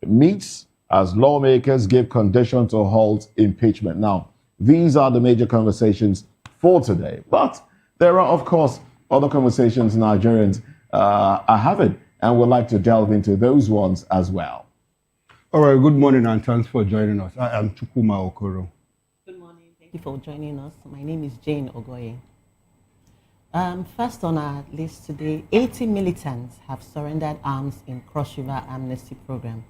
meets as lawmakers give condition to halt impeachment. Now, these are the major conversations for today. But there are, of course, other conversations Nigerians are having, and would like to delve into those ones as well. All right, good morning and thanks for joining us. I am Chukuma Okoro. Good morning. Thank you for joining us. My name is Jane Ogoye. First on our list today, 80 militants have surrendered arms in Cross River Amnesty Program.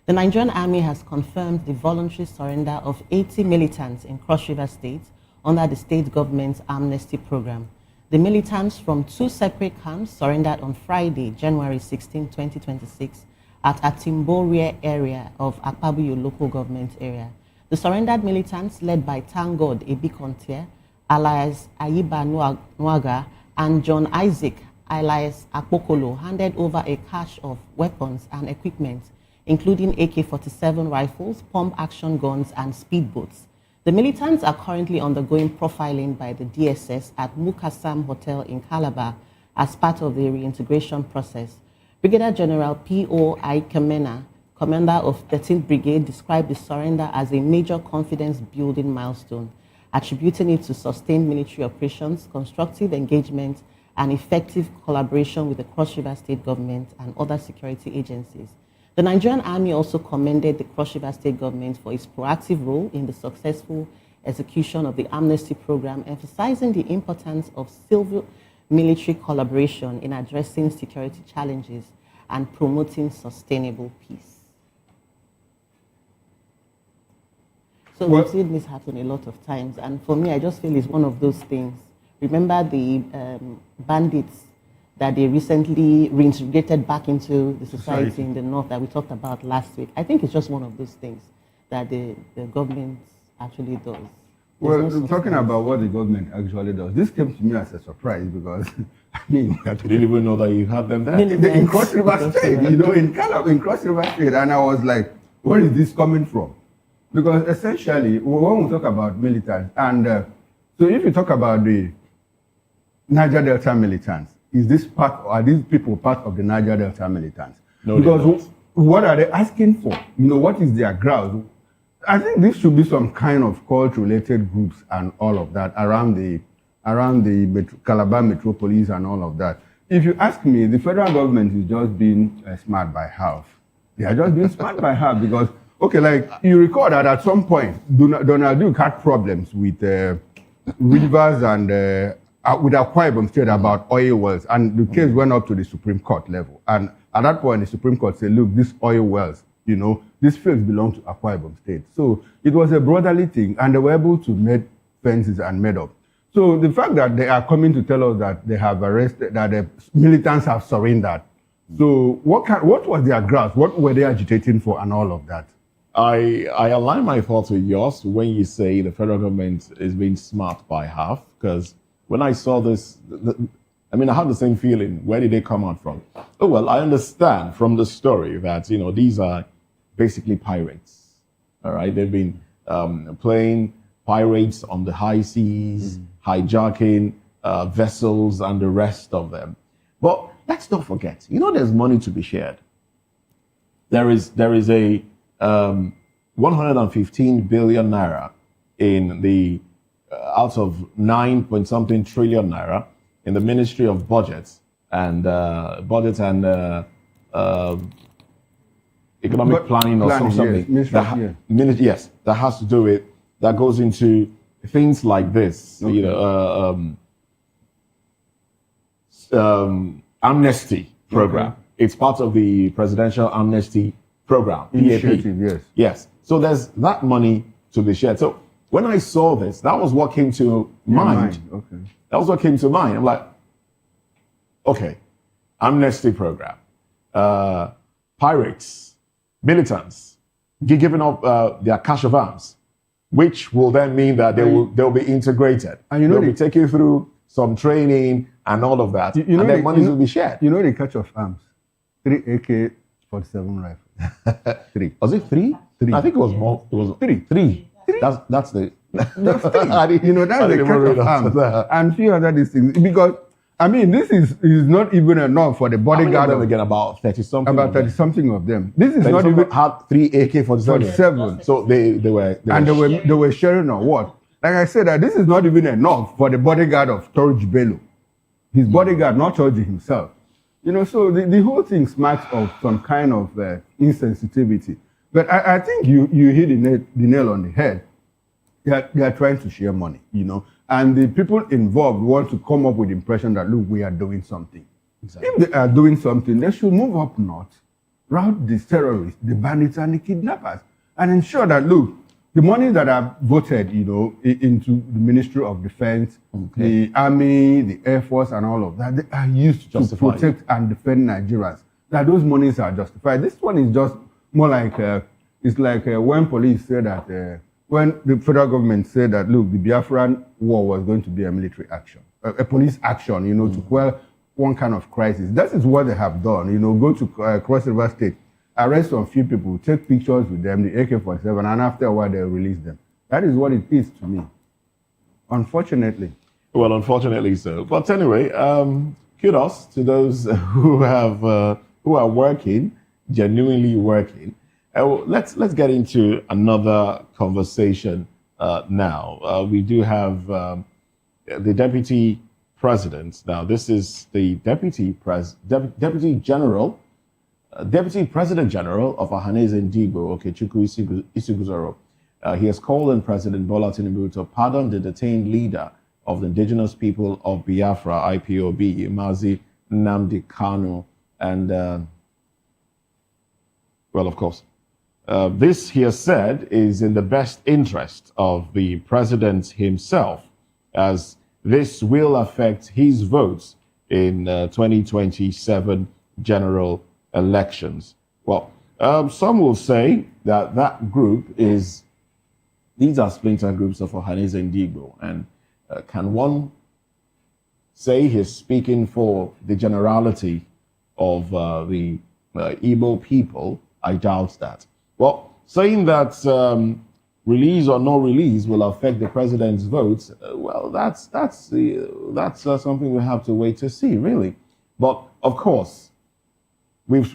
The Nigerian Army has confirmed the voluntary surrender of 80 militants in Cross River State under the state government's amnesty program. The militants from two separate camps surrendered on Friday, January 16, 2026, at Atimborie area of Akpabuyo local government area. The surrendered militants, led by Tangod Ebikontie, alias Ayiba Nwaga, and John Isaac, alias Akpokolo, handed over a cache of weapons and equipment, including AK-47 rifles, pump-action guns, and speedboats. The militants are currently undergoing profiling by the DSS at Mukasam Hotel in Calabar as part of the reintegration process. Brigadier General P.O. Aikemena, commander of 13th Brigade, described the surrender as a major confidence-building milestone, attributing it to sustained military operations, constructive engagement, and effective collaboration with the Cross River State government and other security agencies. The Nigerian Army also commended the Cross River State government for its proactive role in the successful execution of the amnesty program, emphasizing the importance of civil-military collaboration in addressing security challenges and promoting sustainable peace. So we've seen this happen a lot of times, and for me, I just feel it's one of those things. Remember the bandits that they recently reintegrated back into the society in the north that we talked about last week. I think it's just one of those things that the government actually does. Well, talking about what the government actually does, this came to me as a surprise because, I mean, I didn't even know that you had them there. In Cross River State, you know, in Cross River State, and I was like, where is this coming from? Because essentially, when we talk about militants, and so if you talk about the Niger Delta militants, are these people part of the Niger Delta militants? No, because what are they asking for? You know, what is their ground? I think this should be some kind of cult-related groups and all of that around the Calabar metropolis and all of that. If you ask me, the federal government is just being smart by half. They are just being smart by half because, okay, like you recall that at some point, Donald Duke had problems with rivers and with Akwa Ibom State about oil wells, and the case went up to the Supreme Court level. And at that point, the Supreme Court said, look, these oil wells, you know, these fields belong to Akwa Ibom State. So it was a brotherly thing, and they were able to make fences and made up. So the fact that they are coming to tell us that they have arrested, that the militants have surrendered. So what was their grasp? What were they agitating for and all of that? I align my thoughts with yours when you say the federal government is being smart by half, because when I saw this, I had the same feeling. Where did they come out from? Oh, well, I understand from the story that, you know, these are basically pirates. All right. They've been playing pirates on the high seas, hijacking vessels and the rest of them. But let's not forget, you know, there's money to be shared. There is a 115 billion naira in the out of 9 point something trillion naira in the Ministry of Budgets and Economic Planning or something. Yes, that has to do with, that goes into things like this, okay. You know, amnesty program. Okay. It's part of the Presidential Amnesty Program, Initiative, PAP. yes. Yes. So there's that money to be shared. So when I saw this, that was what came to mind. Okay. That was what came to mind. I'm like, okay, amnesty program, pirates, militants, giving up their cache of arms, which will then mean that they'll be integrated. And they'll be taken through some training and all of that, and their money will be shared. You know the cache of arms? 3 AK-47 rifles. 3. Was it 3? 3. I think it was more. It was 3. That's the. You know, that's the cache of arms and few other these things. Because I mean, this is not even enough for the bodyguard. How many of them again? About 30-something. About 30-something of them. This is not even had 3 AK-47. So they were sharing on what? Like I said, that this is not even enough for the bodyguard of Torij Bello. His bodyguard, not Torij himself. You know, so the whole thing smacks of some kind of insensitivity. But I think you hit the nail on the head. They are trying to share money, you know. And the people involved want to come up with the impression that, look, we are doing something. Exactly. If they are doing something, they should move up north, route the terrorists, the bandits, and the kidnappers, and ensure that, look, the money that are voted, you know, into the Ministry of Defense, the Army, the Air Force, and all of that, they are used to protect and defend Nigerians. That those monies are justified. This one is just more like, it's like when police say that, when the federal government said that, look, the Biafran war was going to be a military action, a police action, you know, to quell one kind of crisis. That is what they have done. You know, go to Cross River State, arrest some few people, take pictures with them, the AK-47, and after a while they release them. That is what it is to me, unfortunately. Well, unfortunately so. But anyway, kudos to those who are working, genuinely working. Let's get into another conversation now. We do have the deputy president. Now, this is the deputy president general of Ohanaeze Ndigbo, Okechukwu Isuguzoro. He has called on President Bola Tinubu to pardon the detained leader of the indigenous people of Biafra, IPOB, Mazi Nnamdi Kanu, and well, of course. This, he has said, is in the best interest of the president himself, as this will affect his votes in 2027 general elections. Well, some will say that that group these are splinter groups of Ohanaeze Ndigbo, and can one say he's speaking for the generality of the Igbo people? I doubt that. Well, saying that release or no release will affect the president's votes, well, that's something we have to wait to see, really. But of course, we've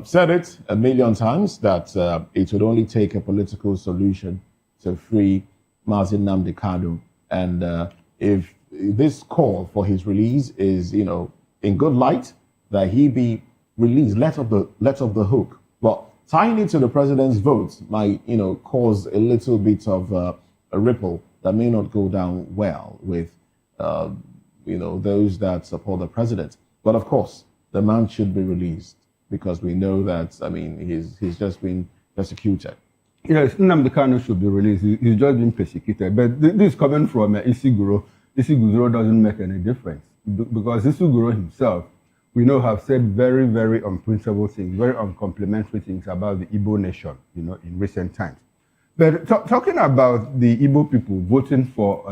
said it a million times that it would only take a political solution to free Mazi Nnamdi Kanu, and if this call for his release is, you know, in good light, that he be released, let off the hook. But tying it to the president's votes might, you know, cause a little bit of a ripple that may not go down well with, you know, those that support the president. But of course, the man should be released because we know that, I mean, he's just been persecuted. Yes, Nnamdi Kanu should be released. He's just been persecuted. But this coming from Isuguro doesn't make any difference because Isuguro himself, we know, have said very, very unprincipled things, very uncomplimentary things about the Igbo nation, you know, in recent times. But talking about the Igbo people voting for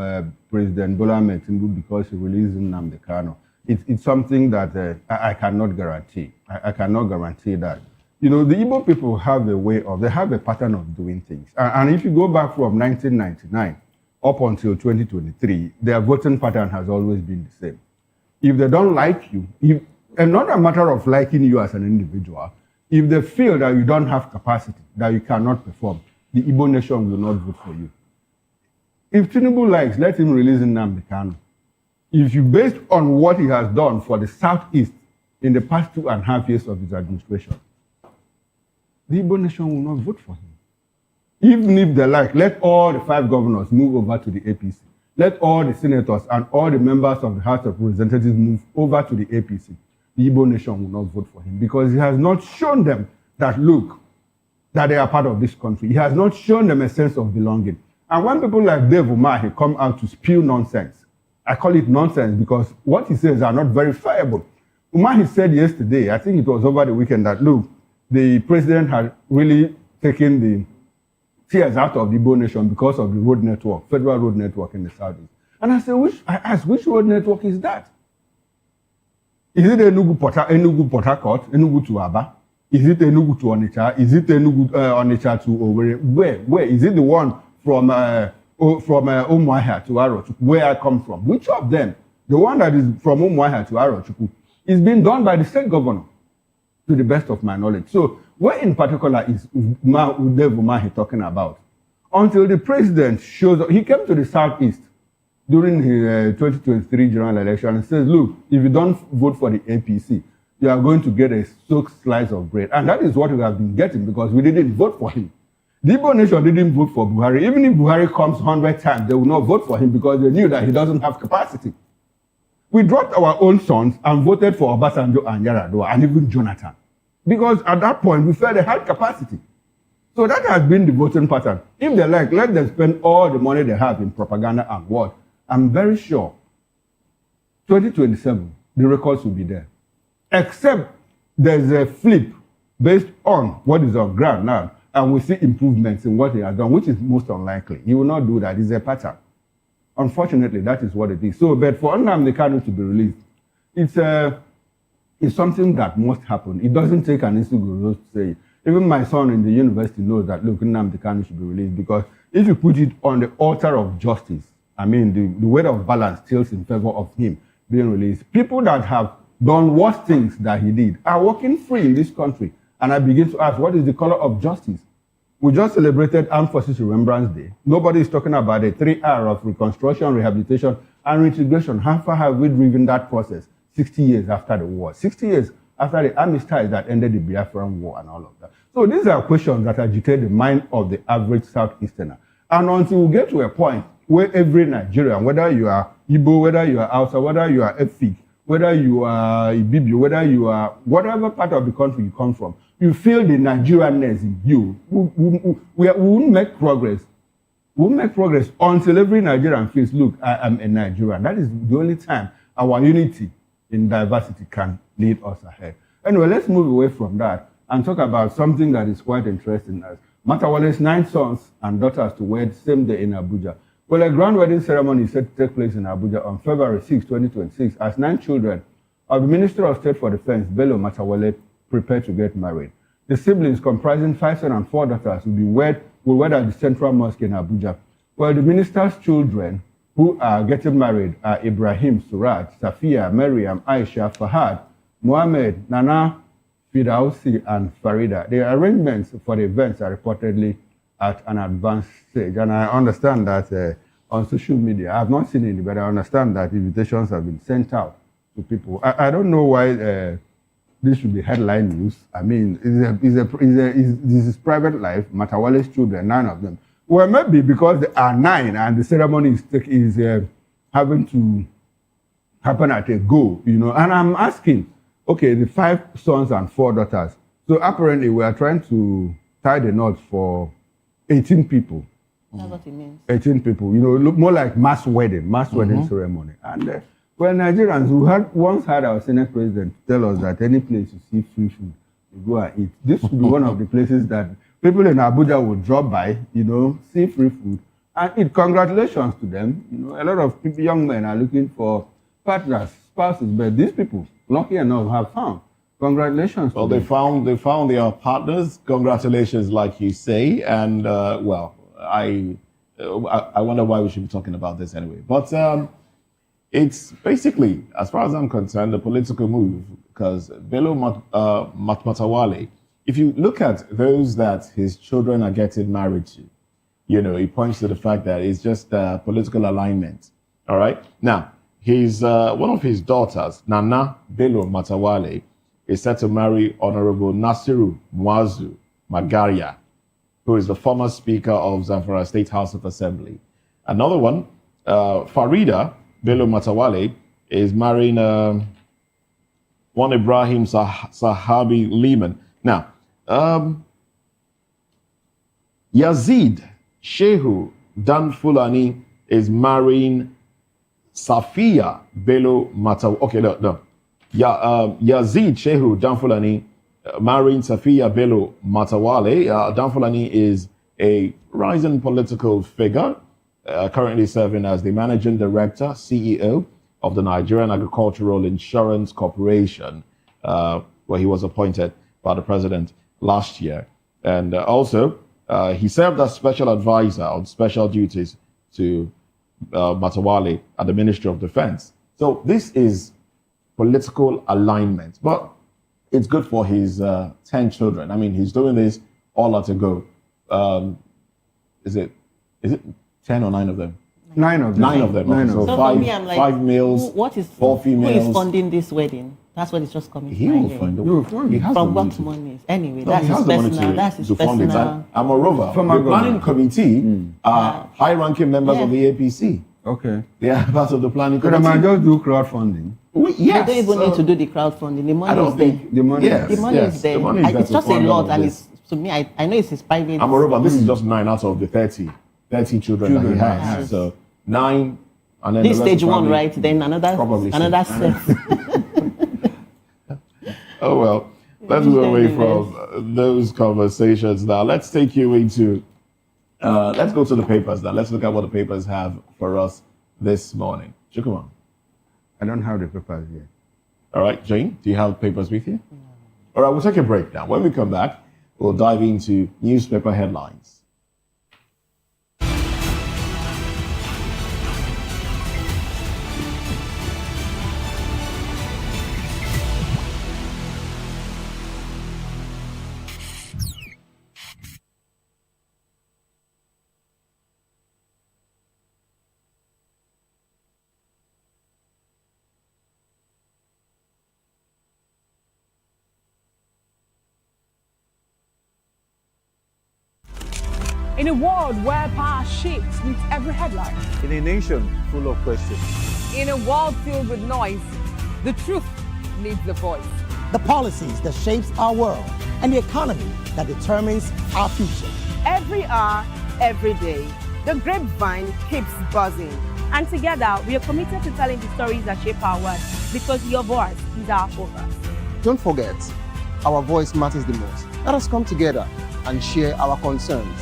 President Bola Ahmed Tinubu because he released Nnamdi Kanu, it's something that I cannot guarantee. I cannot guarantee that. You know, the Igbo people have they have a pattern of doing things. And if you go back from 1999 up until 2023, their voting pattern has always been the same. If they don't like you, and not a matter of liking you as an individual, if they feel that you don't have capacity, that you cannot perform, the Igbo nation will not vote for you. If Tinubu likes, let him release Nnamdi Kanu. If you, based on what he has done for the Southeast in the past 2.5 years of his administration, the Igbo nation will not vote for him. Even if they like, let all the 5 governors move over to the APC. Let all the senators and all the members of the House of Representatives move over to the APC. The Igbo nation will not vote for him because he has not shown them that, look, that they are part of this country. He has not shown them a sense of belonging. And when people like Dave Umahi come out to spew nonsense, I call it nonsense because what he says are not verifiable. Umahi said yesterday, I think it was over the weekend, that, look, the president had really taken the tears out of the Igbo nation because of the road network, federal road network in the Southeast. And I asked, which road network is that? Is it Enugu Port Harcourt, Enugu to Aba? Is it Enugu to Onitsha? Is it Enugu Onitsha to Owerri? Where? Is it the one from Umuahia to Aro, where I come from? Which of them? The one that is from Umuahia to Arochukwu is being done by the state governor, to the best of my knowledge. So what in particular is Udev Umahi talking about? Until the president shows up, he came to the Southeast during his 2023 general election and says, look, if you don't vote for the APC, you are going to get a soaked slice of bread. And that is what we have been getting because we didn't vote for him. The Igbo nation didn't vote for Buhari. Even if Buhari comes 100 times, they will not vote for him because they knew that he doesn't have capacity. We dropped our own sons and voted for Obasanjo and Yaradua and even Jonathan. Because at that point, we felt they had capacity. So that has been the voting pattern. If they like, let them spend all the money they have in propaganda and what. I'm very sure 2027, the records will be there. Except there's a flip based on what is on ground now, and we see improvements in what he has done, which is most unlikely. He will not do that. It's a pattern. Unfortunately, that is what it is. So, but for Nnamdi Kanu to be released, it's something that must happen. It doesn't take an Isugu to say it. Even my son in the university knows that, look, Nnamdi Kanu should be released because if you put it on the altar of justice, I mean, the weight of balance tilts in favor of him being released. People that have done worse things that he did are walking free in this country. And I begin to ask, what is the color of justice? We just celebrated Armed Forces Remembrance Day. Nobody is talking about the 3R of reconstruction, rehabilitation, and reintegration. How far have we driven that process? 60 years after the war, 60 years after the armistice that ended the Biafran War and all of that. So these are questions that agitate the mind of the average Southeasterner. And until we get to a point where every Nigerian, whether you are Igbo, whether you are Hausa, whether you are Efik, whether you are Ibibio, whether you are whatever part of the country you come from, you feel the Nigerianness in you, we won't make progress. We won't make progress until every Nigerian feels, look, I am a Nigerian. That is the only time our unity in diversity can lead us ahead. Anyway, let's move away from that and talk about something that is quite interesting as Matawale's 9 sons and daughters to wed same day in Abuja. Well, a grand wedding ceremony is set to take place in Abuja on February 6, 2026, as 9 children of the Minister of State for Defense, Bello Matawale, prepare to get married. The siblings, comprising 5 sons and 4 daughters, will wed at the Central Mosque in Abuja. Well, the minister's children who are getting married are Ibrahim, Suraj, Safia, Maryam, Aisha, Fahad, Mohammed, Nana, Fidausi, and Farida. The arrangements for the events are reportedly at an advanced stage. And I understand that on social media, I have not seen any, but I understand that invitations have been sent out to people. I don't know why this should be headline news. I mean, this is private life. Matawale's children, 9 of them. Well, maybe because there are 9 and the ceremony is having to happen at a go, you know. And I'm asking, okay, the 5 sons and 4 daughters. So apparently we are trying to tie the knot for 18 people. That's what it means. 18 people, you know, look more like mass wedding ceremony. And well, Nigerians who once had our Senate president tell us that any place you see free food, you go and eat. This should be one of the places that people in Abuja will drop by, you know, see free food and eat. Congratulations to them. You know, a lot of people, young men are looking for partners, spouses, but these people, lucky enough, have found. Congratulations. Well, they found their partners. Congratulations, like you say. And well, I wonder why we should be talking about this anyway. But it's basically, as far as I'm concerned, a political move because Bello Matawale, if you look at those that his children are getting married to, you know, it points to the fact that it's just political alignment. All right. Now, one of his daughters, Nana Bello Matawale, is set to marry Honorable Nasiru Muazu Magaria, who is the former Speaker of Zamfara State House of Assembly. Another one, Farida Bello Matawale, is marrying one Ibrahim Sahabi Lehman. Now, Yazid Shehu Dan Fulani is marrying Safia Bello Matawale. Okay, no. Yazid Shehu Dan Fulani marrying Safia Bello Matawale. Dan Fulani is a rising political figure, currently serving as the managing director, CEO of the Nigerian Agricultural Insurance Corporation, where he was appointed by the president last year. And also, he served as special advisor on special duties to Matawale at the Ministry of Defense. So this is political alignment, but it's good for his 10 children. I mean, he's doing this all out to go. Is it 10 or 9 of them? 9 of them. 9 of them. Nine Okay, of so them. for me, I'm like, five males, what is 4 females. Who is funding this wedding? That's what it's just coming He to will mind. fund it. He will fund He it. has From the money what to- money? Anyway, No, that's he his has the money personal. That's his to fund it. personal. And moreover, From the our planning government. committee are high-ranking members of the APC. Okay. They are part of the planning Could I might committee. just do crowdfunding? Yes. They don't even so need to do the crowdfunding. The money I don't is there. think The money. Yes. The money yes, is there. the money is there It's to just a fund all lot, of and this. it's to me. I know it's his private. And moreover, this is just 9 out of the 30 children that he Children, has. yes. So 9, and then This the rest stage will one, probably- right? Then probably another six. set. Oh well, let's move away from those conversations now. Let's take you into. Let's go to the papers now. Let's look at what the papers have for us this morning. Chukwuma. I don't have the papers yet. All right, Jane, do you have papers with you? All right, we'll take a break now. When we come back, we'll dive into newspaper headlines. In a world where power shifts with every headline, In a nation full of questions, in a world filled with noise, the truth needs a voice. the policies that shapes our world, and the economy that determines our future. Every hour, every day, the grapevine keeps buzzing. And together, we are committed to telling the stories that shape our world because your voice is our focus. Don't forget, our voice matters the most. Let us come together and share our concerns.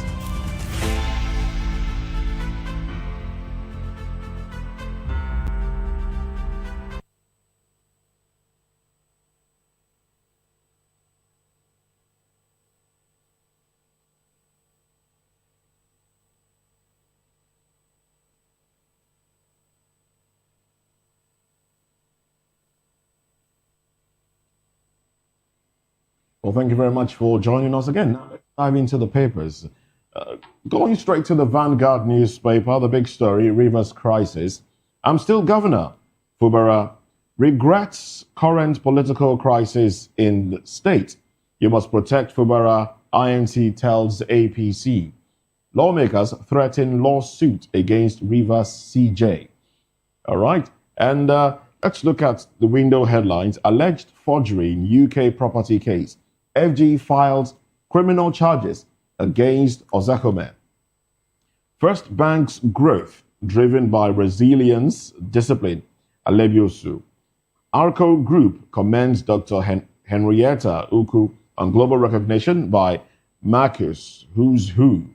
Well, thank you very much for joining us again. Now, let's dive into the papers. Going straight to the Vanguard newspaper, the big story, Rivers crisis. I'm still governor. Fubara regrets current political crisis in the state. You must protect Fubara, INC tells APC. Lawmakers threaten lawsuit against Rivers CJ. All right. And let's look at the window headlines. Alleged forgery in UK property case. FG files criminal charges against Ozakome. First Bank's growth driven by resilience, discipline. Alebiosu. Arco Group commends Dr. Henrietta Uku on global recognition by Marcus Who's Who.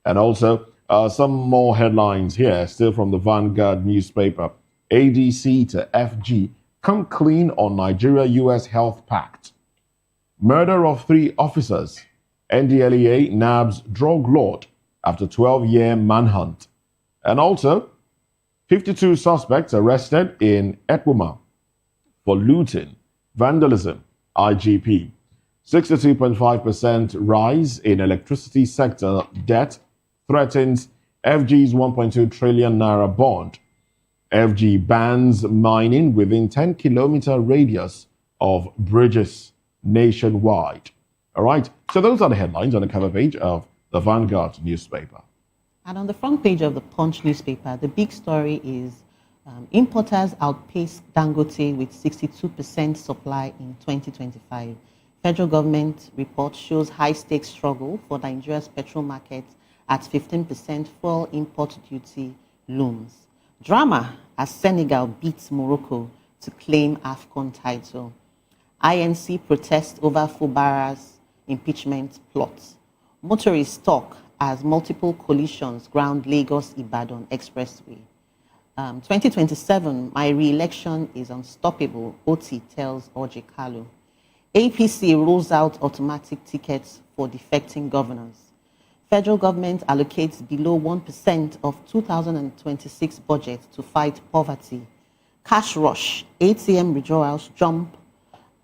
And also some more headlines here, still from the Vanguard newspaper. ADC to FG come clean on Nigeria-US health pact. Murder of 3 officers. NDLEA nabs drug lord after 12-year manhunt. And also, 52 suspects arrested in Ekwuma for looting, vandalism, IGP. 62.5% rise in electricity sector debt threatens FG's 1.2 trillion naira bond. FG bans mining within 10-kilometer radius of bridges nationwide. All right, so those are the headlines on the cover page of the Vanguard newspaper. And on the front page of the Punch newspaper, the big story is importers outpace Dangote with 62% supply in 2025. Federal government report shows high-stakes struggle for Nigeria's petrol market at 15% fuel import duty looms. Drama as Senegal beats Morocco to claim AFCON title. INC protests over Fubara's impeachment plot. Motorists talk as multiple collisions ground Lagos-Ibadan expressway. 2027, my re-election is unstoppable, Oti tells Orji Kalu. APC rolls out automatic tickets for defecting governors. Federal government allocates below 1% of 2026 budget to fight poverty. Cash rush, ATM withdrawals jump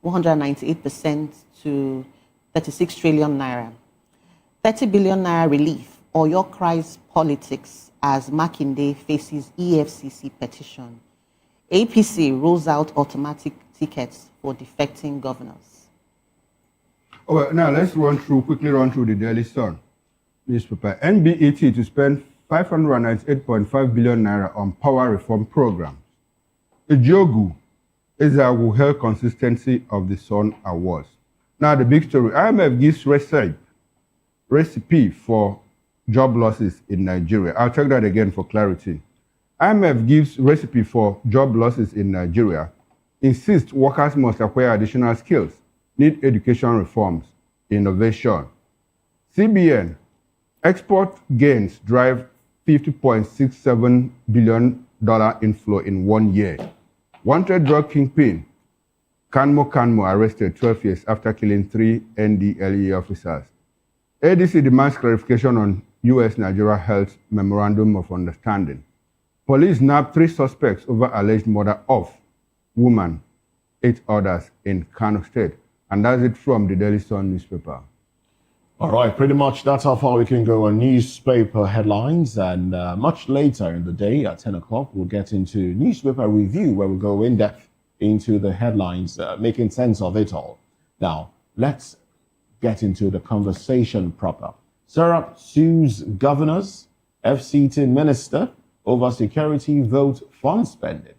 198% to 36 trillion naira. 30 billion naira relief, or your cries politics as Makinde faces EFCC petition. APC rolls out automatic tickets for defecting governors. Oh, well, now let's quickly run through the Daily Sun newspaper. NBET to spend 598.5 billion naira on power reform programs. Ejogu Ezawu held consistency of the Sun Awards. Now the big story, IMF gives recipe for job losses in Nigeria. I'll check that again for clarity. IMF gives recipe for job losses in Nigeria, insists workers must acquire additional skills, need education reforms, innovation. CBN, export gains drive $50.67 billion inflow in 1 year. Wanted drug kingpin, Kanmo arrested 12 years after killing 3 NDLEA officers. ADC demands clarification on U.S.-Nigeria Health Memorandum of Understanding. Police nabbed 3 suspects over alleged murder of woman, 8 others in Kano State. And that's it from the Daily Sun newspaper. All right, pretty much that's how far we can go on newspaper headlines. And much later in the day at 10 o'clock, we'll get into newspaper review, where we'll go in depth into the headlines, making sense of it all. Now, let's get into the conversation proper. Sarah sues governors, FCT minister over security vote fund spending.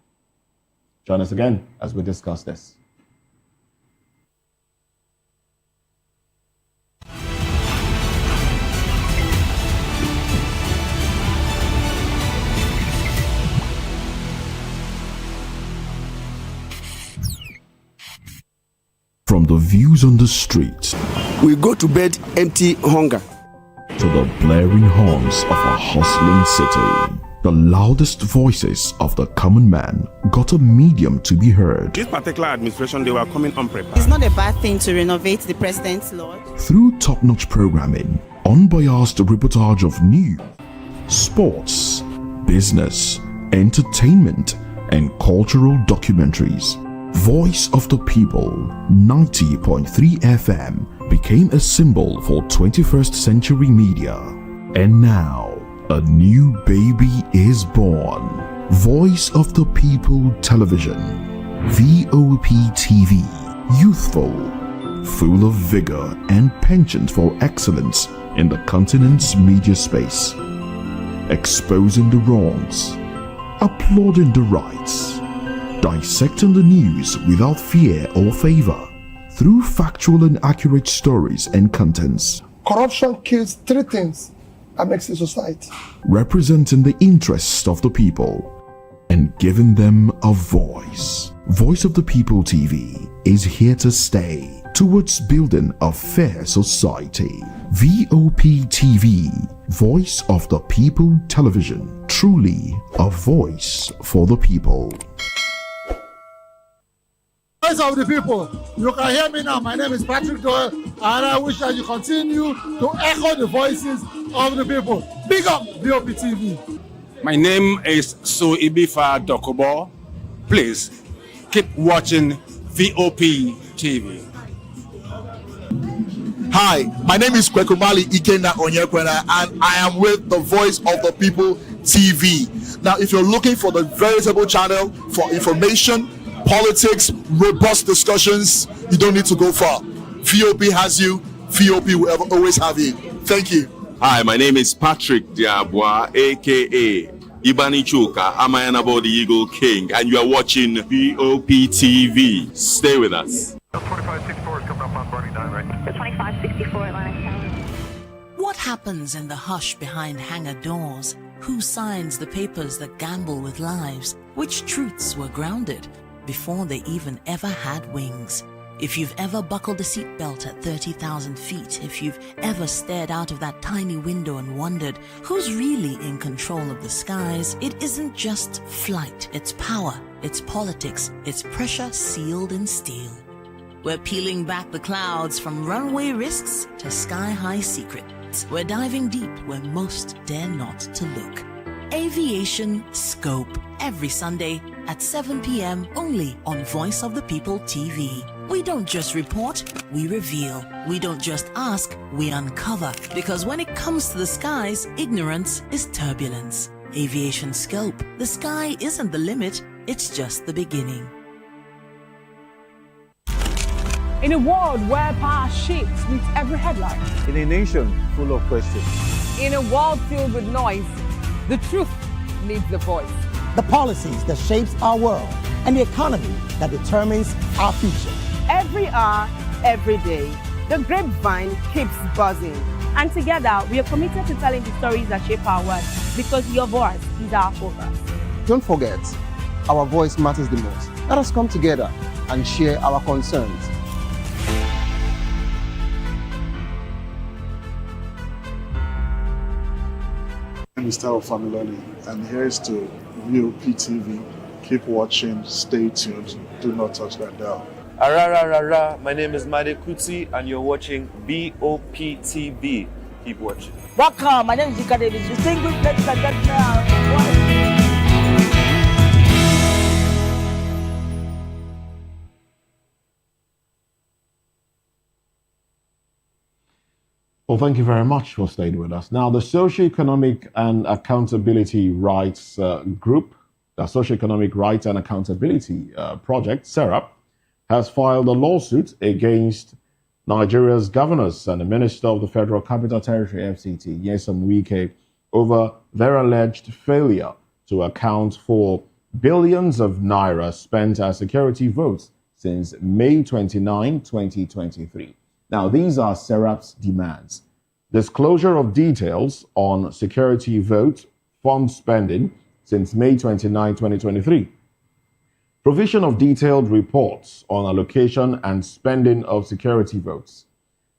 Join us again as we discuss this. From the views on the street, we go to bed empty hunger, to the blaring horns of a hustling city, the loudest voices of the common man got a medium to be heard. This particular administration, they were coming unprepared. It's not a bad thing to renovate the president's lodge. Through top-notch programming, unbiased reportage of news, sports, business, entertainment, and cultural documentaries, Voice of the People 90.3 FM became a symbol for 21st century media. And now, a new baby is born. Voice of the People Television, VOP TV, youthful, full of vigor and penchant for excellence in the continent's media space, exposing the wrongs, applauding the rights, dissecting the news without fear or favor, through factual and accurate stories and contents. Corruption kills 3 things that makes a society. Representing the interests of the people and giving them a voice. Voice of the People TV is here to stay towards building a fair society. VOP TV, Voice of the People Television, truly a voice for the people. Voice of the People. You can hear me now. My name is Patrick Doyle, and I wish that you continue to echo the voices of the people. Big up VOP TV. My name is Ibefa Dokubo. Please keep watching VOP TV. Hi, my name is Kwekumali Ikenda Onyekwena, and I am with the Voice of the People TV. Now, if you're looking for the veritable channel for information, politics, robust discussions, you don't need to go far. VOP has you. VOP will always have you. Thank you. Hi, my name is Patrick Diabwa, aka Ibani Chuka, Amayanabo the Eagle King, and you are watching VOP TV. Stay with us. 2564 is coming up on Burning 9, right? 2564 Atlantic. What happens in the hush behind hangar doors? Who signs the papers that gamble with lives? Which truths were grounded before they even ever had wings? If you've ever buckled a seatbelt at 30,000 feet, if you've ever stared out of that tiny window and wondered who's really in control of the skies, it isn't just flight, it's power, it's politics, it's pressure sealed in steel. We're peeling back the clouds from runway risks to sky-high secrets. We're diving deep where most dare not to look. Aviation Scope, every Sunday at 7 p.m. only on Voice of the People TV. We don't just report, we reveal. We don't just ask, we uncover. Because when it comes to the skies, ignorance is turbulence. Aviation Scope, the sky isn't the limit, it's just the beginning. In a world where power shapes meet every headline. In a nation full of questions. In a world filled with noise, the truth needs a voice. The policies that shapes our world and the economy that determines our future. Every hour, every day, the grapevine keeps buzzing. And together, we are committed to telling the stories that shape our world because your voice is our focus. Don't forget, our voice matters the most. Let us come together and share our concerns. My name is Taro Familoni, and here's to VOP TV. Keep watching, stay tuned, do not touch that dial. Arararara, my name is Made Kuti, and you're watching BOP TV. Keep watching. Welcome, my name is Ika Davis. Distinguished ladies and gentlemen. Well, thank you very much for staying with us. Now, the Socioeconomic and Accountability Rights Group, the Socioeconomic Rights and Accountability Project, SERAP, has filed a lawsuit against Nigeria's governors and the Minister of the Federal Capital Territory, FCT, Nyesom Wike, over their alleged failure to account for billions of naira spent as security votes since May 29, 2023. Now, these are SERAP's demands. Disclosure of details on security vote fund spending since May 29, 2023. Provision of detailed reports on allocation and spending of security votes.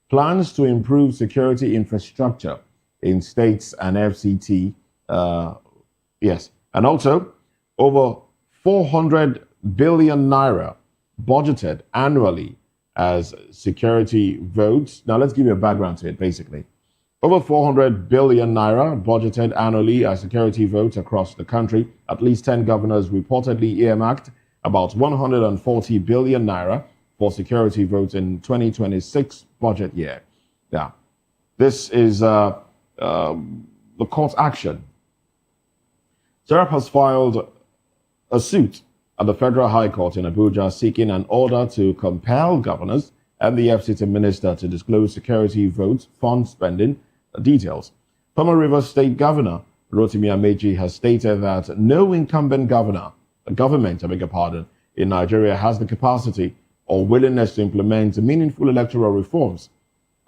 Plans to improve security infrastructure in states and FCT. And also, over 400 billion naira budgeted annually as security votes. Now, let's give you a background to it, basically. Over 400 billion naira budgeted annually as security votes across the country. At least 10 governors reportedly earmarked about 140 billion naira for security votes in 2026 budget year. Yeah, this is the court action. SERAP has filed a suit at the Federal High Court in Abuja seeking an order to compel governors and the FCT minister to disclose security votes fund spending details. Former Rivers State Governor Rotimi Amechi has stated that no incumbent government in Nigeria has the capacity or willingness to implement meaningful electoral reforms.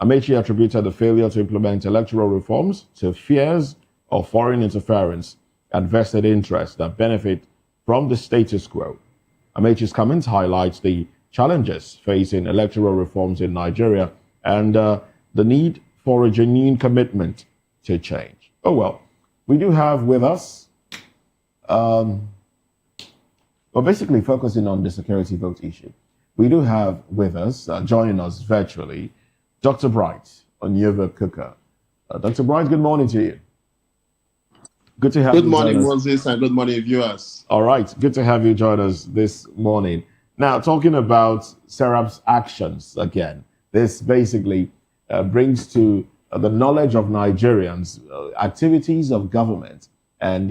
Amechi attributed the failure to implement electoral reforms to fears of foreign interference and vested interests that benefit from the status quo. Amechi's comments highlight the challenges facing electoral reforms in Nigeria and the need for a genuine commitment to change. Oh, well, we do have with us, basically focusing on the security vote issue. We do have with us, joining us virtually, Dr. Bright Onyeva-Kuka. Dr. Bright, good morning to you. Good to have you. Good morning, Moses, and good morning, viewers. All right, good to have you join us this morning. Now, talking about SERAP's actions again, this basically brings to the knowledge of Nigerians activities of government. And,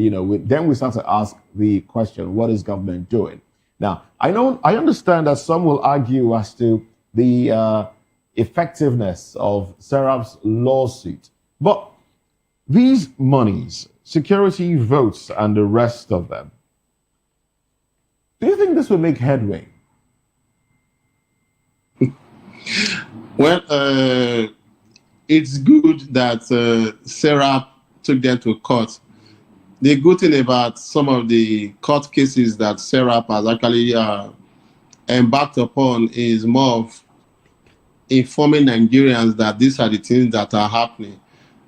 then we start to ask the question, what is government doing? Now, I understand that some will argue as to the effectiveness of SERAP's lawsuit. But these monies, security votes, and the rest of them, do you think this will make headway? Well, it's good that SERAP took them to court. The good thing about some of the court cases that SERAP has actually embarked upon is more of informing Nigerians that these are the things that are happening.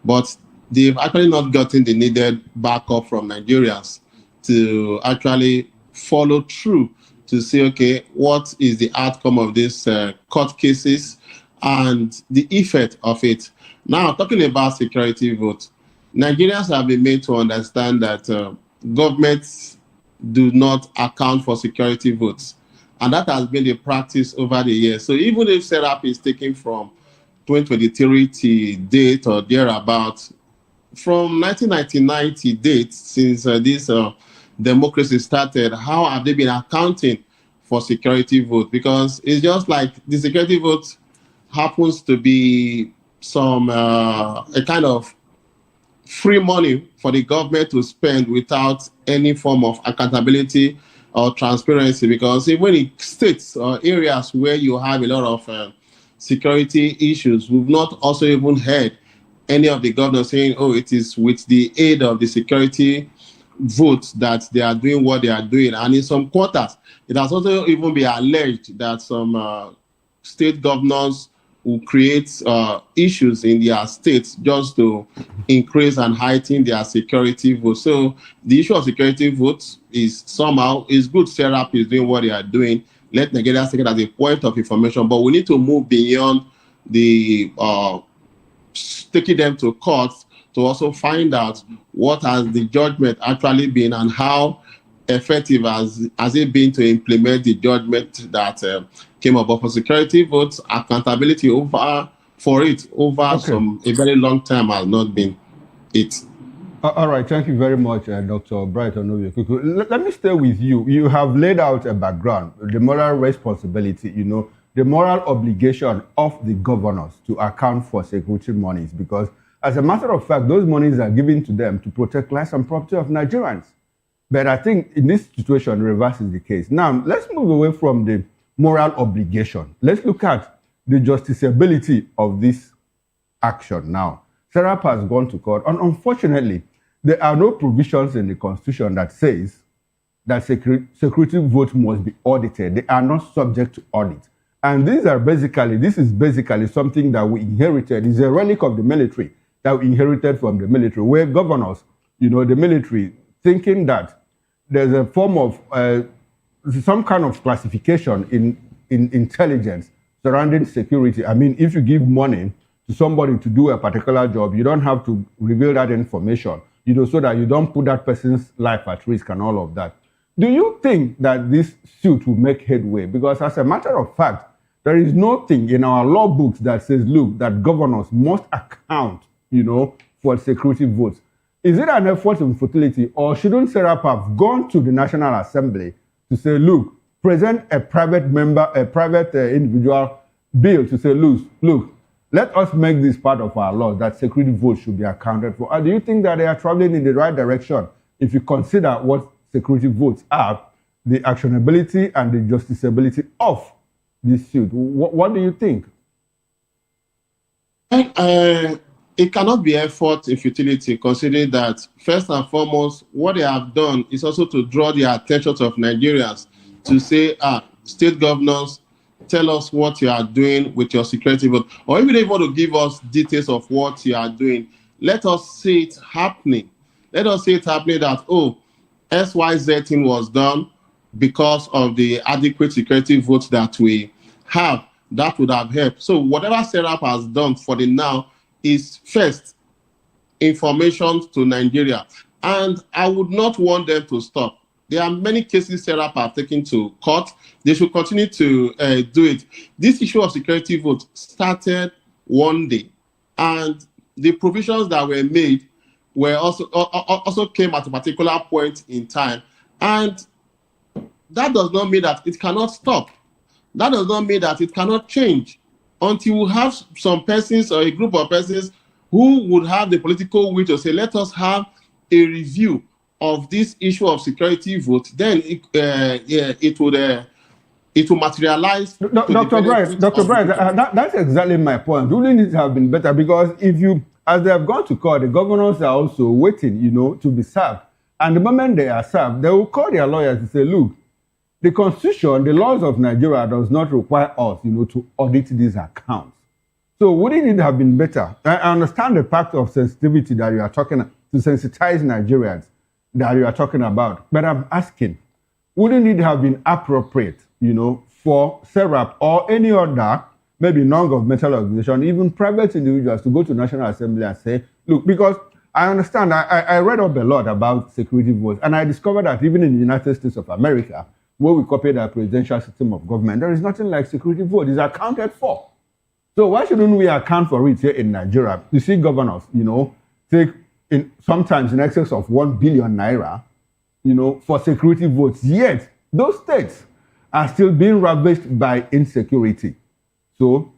But they've actually not gotten the needed backup from Nigerians to actually follow through to say, okay, what is the outcome of these court cases and the effect of it. Now, talking about security vote, Nigerians have been made to understand that governments do not account for security votes. And that has been the practice over the years. So even if setup is taken from 2023 to date or thereabout, from 1999 to date, since this democracy started, how have they been accounting for security vote? Because it's just like the security vote happens to be some a kind of free money for the government to spend without any form of accountability or transparency. Because even in states or areas where you have a lot of security issues, we've not also even heard any of the governors saying, oh, it is with the aid of the security votes that they are doing what they are doing. And in some quarters, it has also even been alleged that some state governors will create issues in their states just to increase and heighten their security votes. So the issue of security votes is somehow, is good. SERAP is doing what they are doing. Let Nigeria take it as a point of information, but we need to move beyond the taking them to court to also find out what has the judgment actually been and how effective has it been to implement the judgment that came about for security votes. Accountability over a very long time has not been it. All right, thank you very much, Dr. Brighton. Let me stay with you. You have laid out a background, the moral responsibility, the moral obligation of the governors to account for security monies, because as a matter of fact, those monies are given to them to protect lives and property of Nigerians. But I think in this situation, the reverse is the case. Now, let's move away from the moral obligation. Let's look at the justiciability of this action now. SERAP has gone to court, and unfortunately, there are no provisions in the Constitution that says that security votes must be audited. They are not subject to audit. And this is basically something that we inherited. It's a relic of the military that we inherited from the military, where governors, the military, thinking that there's a form of some kind of classification in intelligence surrounding security. I mean, if you give money to somebody to do a particular job, you don't have to reveal that information, so that you don't put that person's life at risk and all of that. Do you think that this suit will make headway? Because as a matter of fact, there is nothing in our law books that says, look, that governors must account, for security votes. Is it an effort in futility, or shouldn't SERAP have gone to the National Assembly to say, look, present a private individual bill to say, look, let us make this part of our law that security votes should be accounted for? Or do you think that they are traveling in the right direction if you consider what security votes are, the actionability and the justiciability of this suit? What do you think? It cannot be effort in futility, considering that, first and foremost, what they have done is also to draw the attention of Nigerians to say, state governors, tell us what you are doing with your security vote. Or even if you want to give us details of what you are doing, let us see it happening. Let us see it happening that, XYZ thing was done because of the adequate security votes that we have. That would have helped. So whatever SERAP has done for the now is first information to Nigeria. And I would not want them to stop. There are many cases SERAP have taken to court. They should continue to do it. This issue of security vote started one day, and the provisions that were made were also came at a particular point in time. And that does not mean that it cannot stop. That does not mean that it cannot change until we have some persons or a group of persons who would have the political will to say, let us have a review of this issue of security vote. Then it will materialize. Dr. Bright, that's exactly my point. Wouldn't it have been better? Because as they have gone to court, the governors are also waiting, to be served. And the moment they are served, they will call their lawyers and say, look, the Constitution, the laws of Nigeria does not require us, to audit these accounts. So wouldn't it have been better? I understand the pact of sensitivity that you are talking to sensitize Nigerians that you are talking about. But I'm asking, wouldn't it have been appropriate, for SERAP or any other, maybe non-governmental organization, even private individuals, to go to National Assembly and say, look, because I understand. I read up a lot about security votes, and I discovered that even in the United States of America, where we copied our presidential system of government, there is nothing like security vote. It's accounted for. So why shouldn't we account for it here in Nigeria? You see governors, take sometimes in excess of 1 billion naira, for security votes. Yet those states are still being ravaged by insecurity. So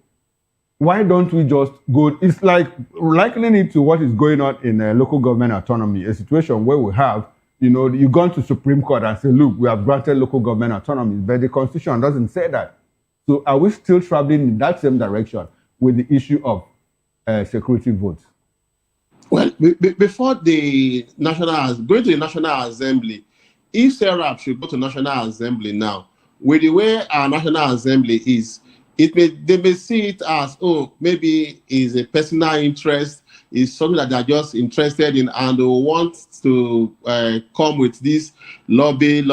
why don't we just go? It's like likening it to what is going on in local government autonomy, a situation where we have, you gone to Supreme Court and say, look, we have granted local government autonomy, but the Constitution doesn't say that. So are we still traveling in that same direction with the issue of security votes? Well, before the going to the National Assembly, if Serap should go to National Assembly now, with the way our National Assembly is, they may see it as, maybe it's a personal interest, is something that they're just interested in, and they want to come with this lobbying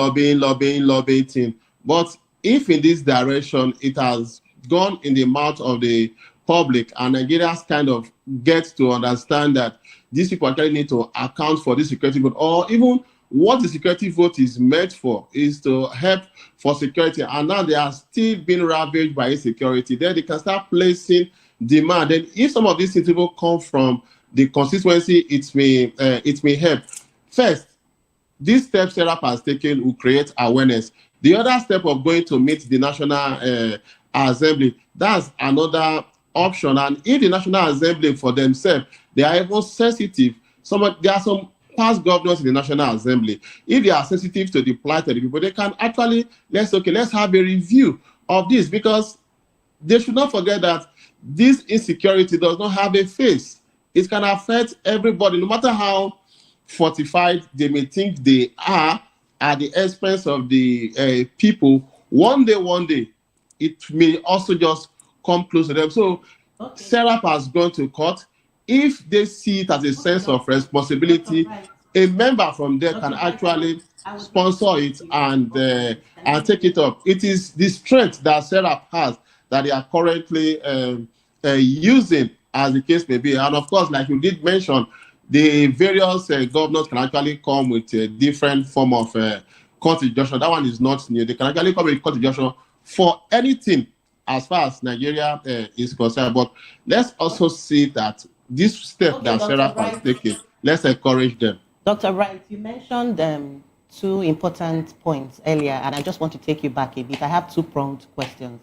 thing. But if in this direction it has gone in the mouth of the public, and Nigerians kind of get to understand that these people actually need to account for this security vote, or even what the security vote is meant for is to help for security, and now they are still being ravaged by insecurity, then they can start placing demand. Then if some of these things will come from the constituency, it may help. First, this step Serap has taken will create awareness. The other step of going to meet the National Assembly, that's another option. And if the National Assembly for themselves, they are even sensitive. There are some past governors in the National Assembly. If they are sensitive to the plight of the people, they can actually, let's have a review of this, because they should not forget that this insecurity does not have a face. It can affect everybody, no matter how fortified they may think they are at the expense of the people. One day, it may also just come close to them. So Serap has gone to court. If they see it as a sense of responsibility, a member from there can actually sponsor it and take it up. It is the strength that Serap has that they are currently using, as the case may be. And of course, like you did mention, the various governors can actually come with a different form of court injunction. That one is not new. They can actually come with court injunction for anything as far as Nigeria is concerned. But let's also see that this step that Serap has taken, let's encourage them. Dr. Wright, you mentioned two important points earlier, and I just want to take you back a bit. I have two-pronged questions.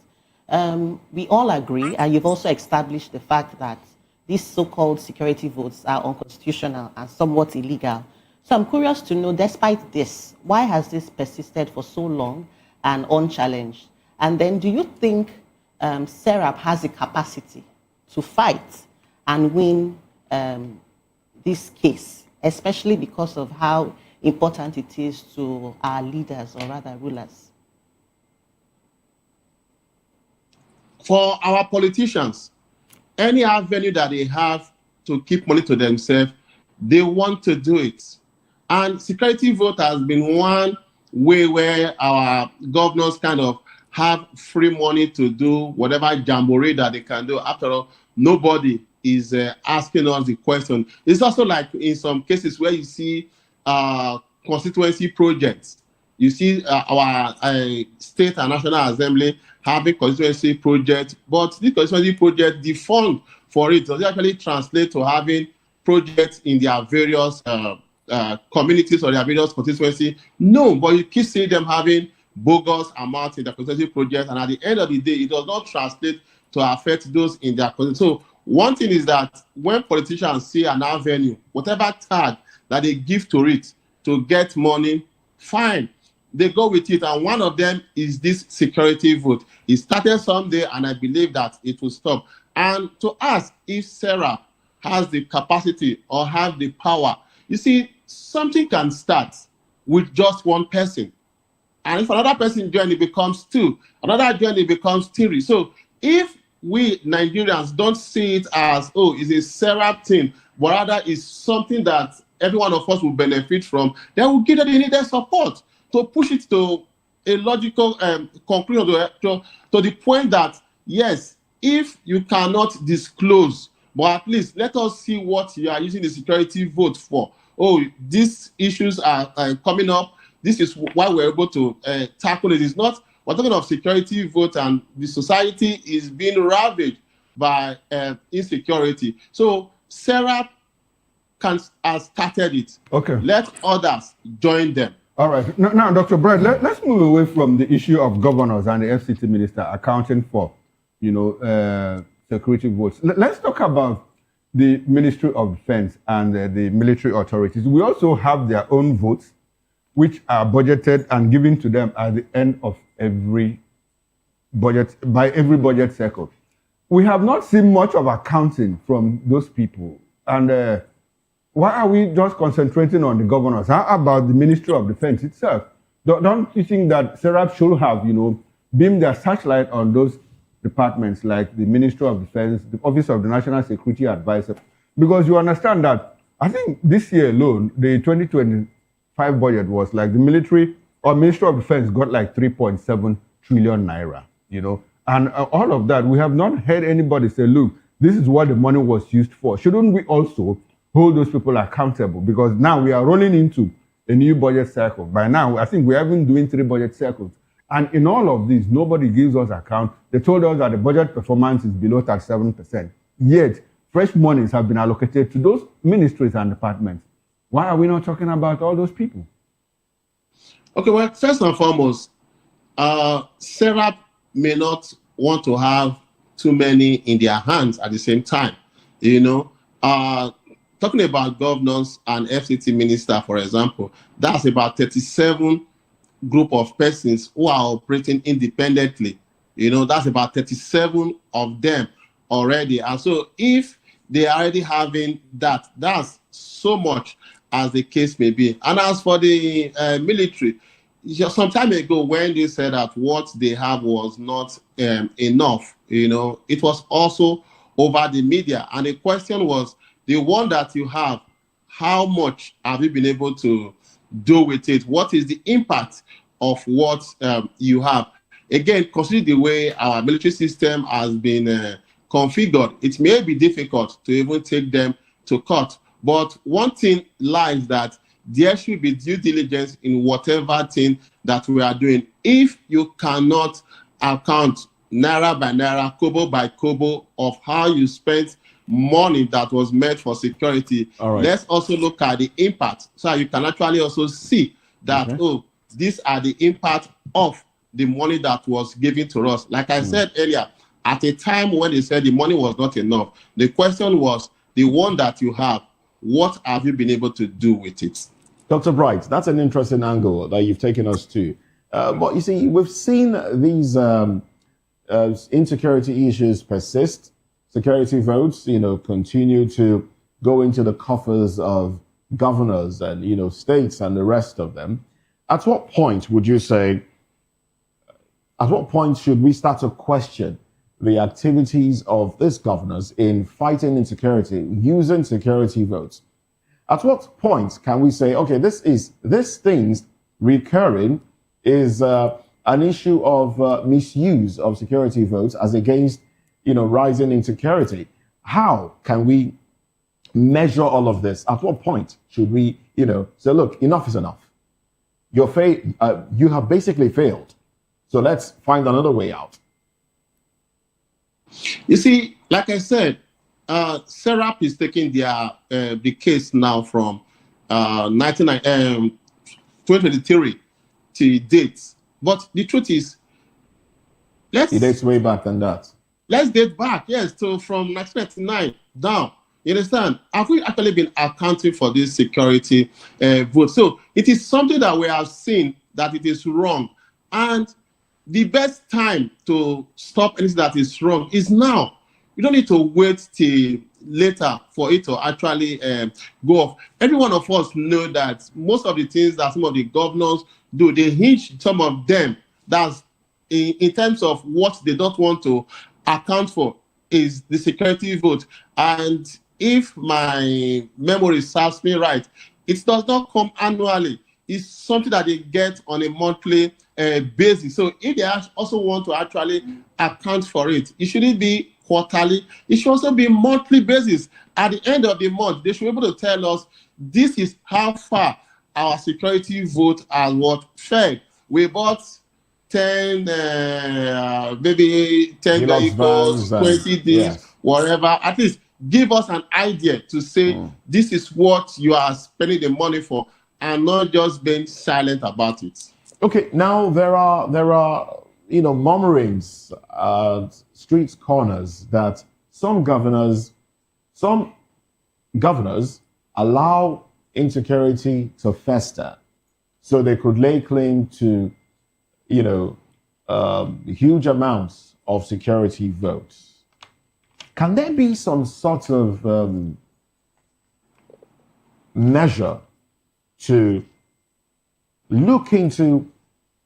We all agree, and you've also established the fact that these so-called security votes are unconstitutional and somewhat illegal. So I'm curious to know, despite this, why has this persisted for so long and unchallenged? And then do you think Serap has the capacity to fight and win this case, especially because of how important it is to our leaders, or rather rulers? For our politicians, any avenue that they have to keep money to themselves, they want to do it. And security vote has been one way where our governors kind of have free money to do whatever jamboree that they can do. After all, nobody is asking us the question. It's also like in some cases where you see constituency projects. You see our state and national assembly having constituency projects, but this constituency project, the fund for it does it actually translate to having projects in their various communities or their various constituency? No, but you keep seeing them having bogus amounts in their constituency project, and at the end of the day, it does not translate to affect those in their constituency. So one thing is that when politicians see an avenue, whatever tag that they give to it to get money, fine, they go with it. And one of them is this security vote. It started someday, and I believe that it will stop. And to ask if Serap has the capacity or have the power, you see, something can start with just one person. And if another person joins, it becomes two. Another joins, it becomes three. So if we Nigerians don't see it as, oh, it's a Serap thing, but rather it's something that every one of us will benefit from, then we'll give them the needed support to push it to a logical conclusion to the point that, yes, if you cannot disclose But at least let us see what you are using the security vote for. Oh, these issues are coming up. This is why we're able to tackle it. It's not, we're talking of security vote, and the society is being ravaged by insecurity. So Sarah has started it. Okay. Let others join them. All right. Now, Dr. Bright, let's move away from the issue of governors and the FCT minister accounting for, security votes. Let's talk about the Ministry of Defense and the military authorities. We also have their own votes, which are budgeted and given to them at the end of every budget, by every budget cycle. We have not seen much of accounting from those people. And why are we just concentrating on the governors? How about the Ministry of Defense itself? Don't you think that Serap should have, beamed their searchlight on those departments like the Ministry of Defense, the Office of the National Security Advisor? Because you understand that, I think this year alone, the 2025 budget was like the military or Ministry of Defense got like 3.7 trillion naira, And all of that, we have not heard anybody say, look, this is what the money was used for. Shouldn't we also hold those people accountable? Because now we are rolling into a new budget cycle. By now, I think we have been doing 3 budget cycles. And in all of this, nobody gives us account. They told us that the budget performance is below 37%. Yet, fresh monies have been allocated to those ministries and departments. Why are we not talking about all those people? Okay, well, first and foremost, Serap may not want to have too many in their hands at the same time. Talking about governors and FCT minister, for example, that's about 37 group of persons who are operating independently. That's about 37 of them already. And so if they are already having that, that's so much as the case may be. And as for the military, some time ago when they said that what they have was not enough, it was also over the media. And the question was, the one that you have, how much have you been able to do with it? What is the impact of what you have? Again, consider the way our military system has been configured. It may be difficult to even take them to court. But one thing lies that there should be due diligence in whatever thing that we are doing. If you cannot account naira by naira, kobo by kobo of how you spent money that was meant for security, let's also look at the impact so you can actually also see that, these are the impact of the money that was given to us. Like I said earlier, at a time when they said the money was not enough, the question was, the one that you have, what have you been able to do with it? Dr. Bright, that's an interesting angle that you've taken us to. But you see, we've seen these insecurity issues persist. Security votes, continue to go into the coffers of governors and, states and the rest of them. At what point would you say, at what point should we start to question the activities of these governors in fighting insecurity, using security votes? At what point can we say, okay, this things recurring is an issue of misuse of security votes as against, rising insecurity? How can we measure all of this? At what point should we, say, look, enough is enough. You have basically failed. So let's find another way out. You see, like I said, Serap is taking the case now from 2023 to date. But the truth is, it dates way back than that. Let's date back, yes, so from 1999 down. You understand? Have we actually been accounting for this security vote? So it is something that we have seen that it is wrong. And the best time to stop anything that is wrong is now. You don't need to wait till later for it to actually go off. Every one of us know that most of the things that some of the governors do, they hinge some of them. That's in terms of what they don't want to account for is the security vote. And if my memory serves me right, it does not come annually. It's something that they get on a monthly basis. So if they also want to actually account for it, it shouldn't be quarterly. It should also be monthly basis. At the end of the month, they should be able to tell us this is how far our security vote has what fed. We bought 10, maybe 10 vehicles, 20 days, whatever. At least give us an idea to say this is what you are spending the money for, and not just being silent about it. Okay, now there are murmurings, street corners that some governors allow insecurity to fester, so they could lay claim to, huge amounts of security votes. Can there be some sort of measure to look into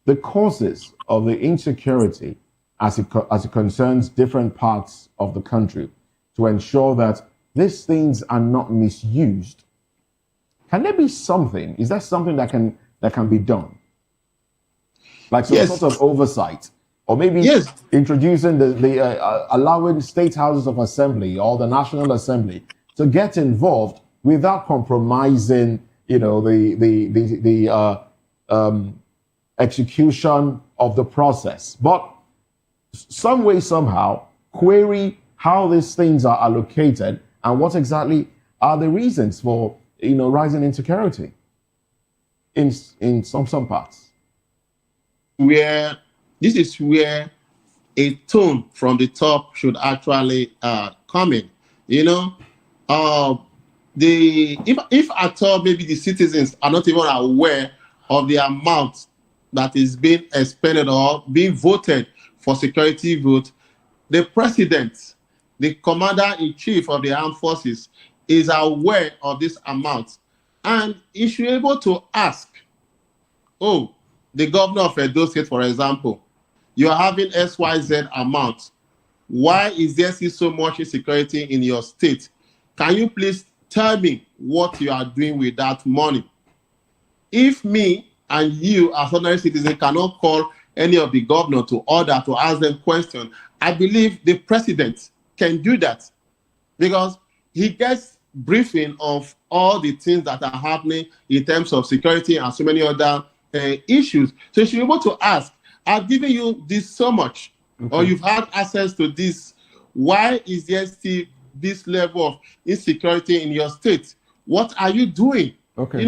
the causes of the insecurity as it concerns different parts of the country, to ensure that these things are not misused? Can there be something? Is there something that can be done? Like some sort of oversight, or maybe introducing allowing state houses of assembly or the National Assembly to get involved without compromising, the execution of the process, but some way, somehow, query how these things are allocated and what exactly are the reasons for, rising insecurity in some parts. This is where a tone from the top should actually come in. If at all maybe the citizens are not even aware of the amount that is being expended or being voted for security vote, the president, the commander-in-chief of the armed forces, is aware of this amount, and he should be able to ask, the governor of Edo State, for example, you are having XYZ amount. Why is there still so much insecurity in your state? Can you please tell me what you are doing with that money? If me and you as ordinary citizens cannot call any of the governors to order to ask them questions, I believe the president can do that, because he gets briefing of all the things that are happening in terms of security and so many other issues. So you should be able to ask, I've given you this so much, or you've had access to this. Why is there still this level of insecurity in your state? What are you doing? Okay.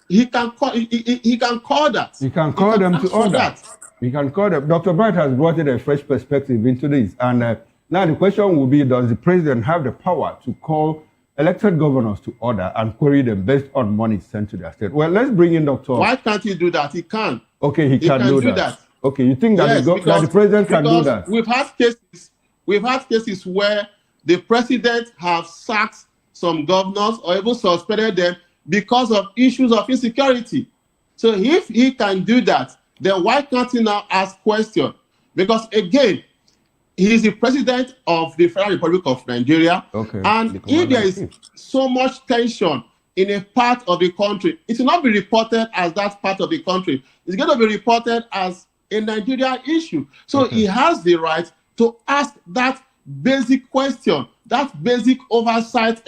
He can call. He can call that. You can call them to order. You can call them. Dr. Bright has brought in a fresh perspective into this, and now the question will be: does the president have the power to call elected governors to order and query them based on money sent to their state? Well, let's bring in Dr. Why can't he do that? He can. Okay, he can do that. Okay, you think that, yes, that the president can do that? We've had cases where the president have sacked some governors or even suspended them because of issues of insecurity. So if he can do that, then why can't he now ask questions? Because again, he is the president of the Federal Republic of Nigeria. Okay. And if there is so much tension in a part of the country, it will not be reported as that part of the country. It's going to be reported as a Nigeria issue. So he has the right to ask that basic question, that basic oversight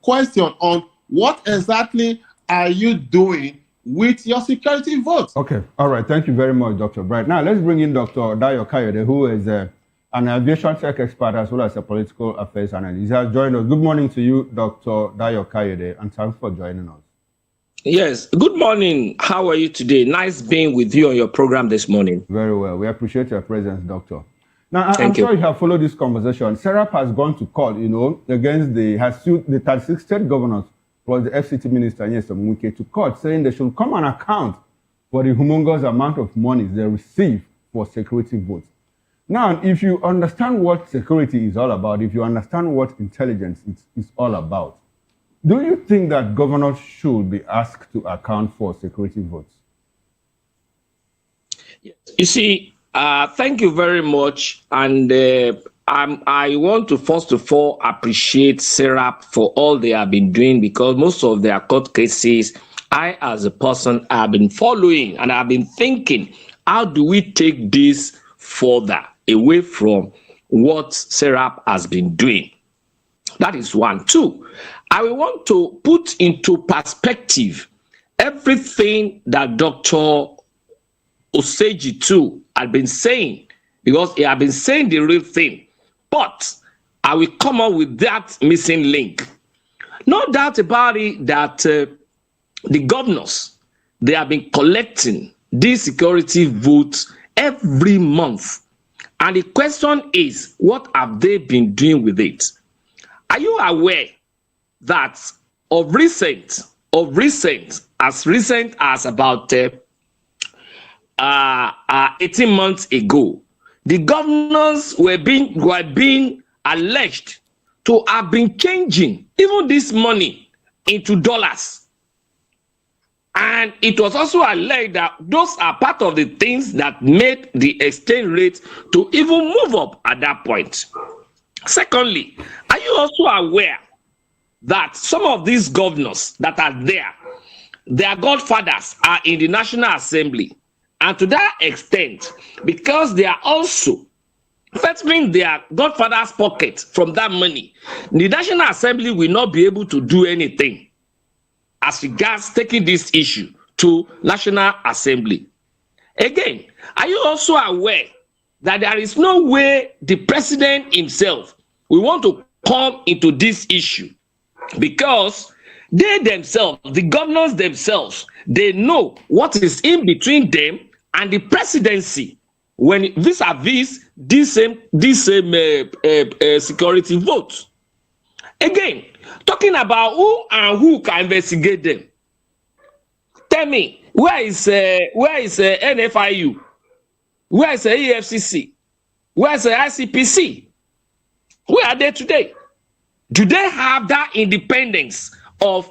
question on what exactly are you doing with your security vote. Okay. All right. Thank you very much, Dr. Bright. Now, let's bring in Dr. Dayo Kayode, who is an aviation tech expert as well as a political affairs analyst. He has joined us. Good morning to you, Dr. Dayo Kayode, and thanks for joining us. Yes. Good morning. How are you today? Nice being with you on your program this morning. Very well. We appreciate your presence, Doctor. Now, I'm sure you have followed this conversation. SERAP has gone to court, against has sued the 36 state governors plus the FCT minister, Nyesom Wike, to court, saying they should come and account for the humongous amount of money they receive for security votes. Now, if you understand what security is all about, if you understand what intelligence is all about, do you think that governors should be asked to account for security votes? You see, thank you very much. And I want to first of all appreciate SERAP for all they have been doing, because most of their court cases, I as a person have been following and I've been thinking, how do we take this further away from what Serap has been doing. That is one. Two, I will want to put into perspective everything that Dr. Oseji too had been saying, because he had been saying the real thing. But I will come up with that missing link. No doubt about it that the governors, they have been collecting these security votes every month. And the question is, what have they been doing with it? Are you aware that of recent, as recent as about 18 months ago, the governors were being alleged to have been changing even this money into dollars. And it was also alleged that those are part of the things that made the exchange rate to even move up at that point. Secondly, are you also aware that some of these governors that are there, their godfathers are in the National Assembly? And to that extent, because they are also fettering their godfather's pocket from that money, the National Assembly will not be able to do anything as regards taking this issue to National Assembly. Again, are you also aware that there is no way the president himself will want to come into this issue? Because they themselves, the governors themselves, they know what is in between them and the presidency when vis-a-vis this same security vote. Again, talking about who and who can investigate them. Tell me, where is NFIU? Where is the EFCC? Where is the ICPC? Where are they today? Do they have that independence of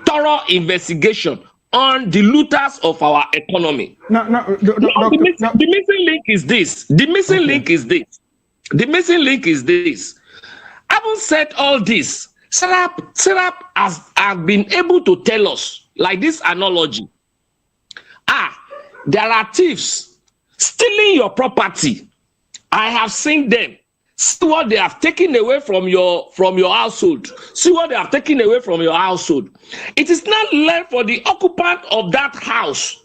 thorough investigation on the looters of our economy? The missing link is this. The missing link is this. The missing link is this. Having said all this, Serap has been able to tell us, like this analogy, there are thieves stealing your property. I have seen them. See what they have taken away from your household. See what they have taken away from your household. It is not left for the occupant of that house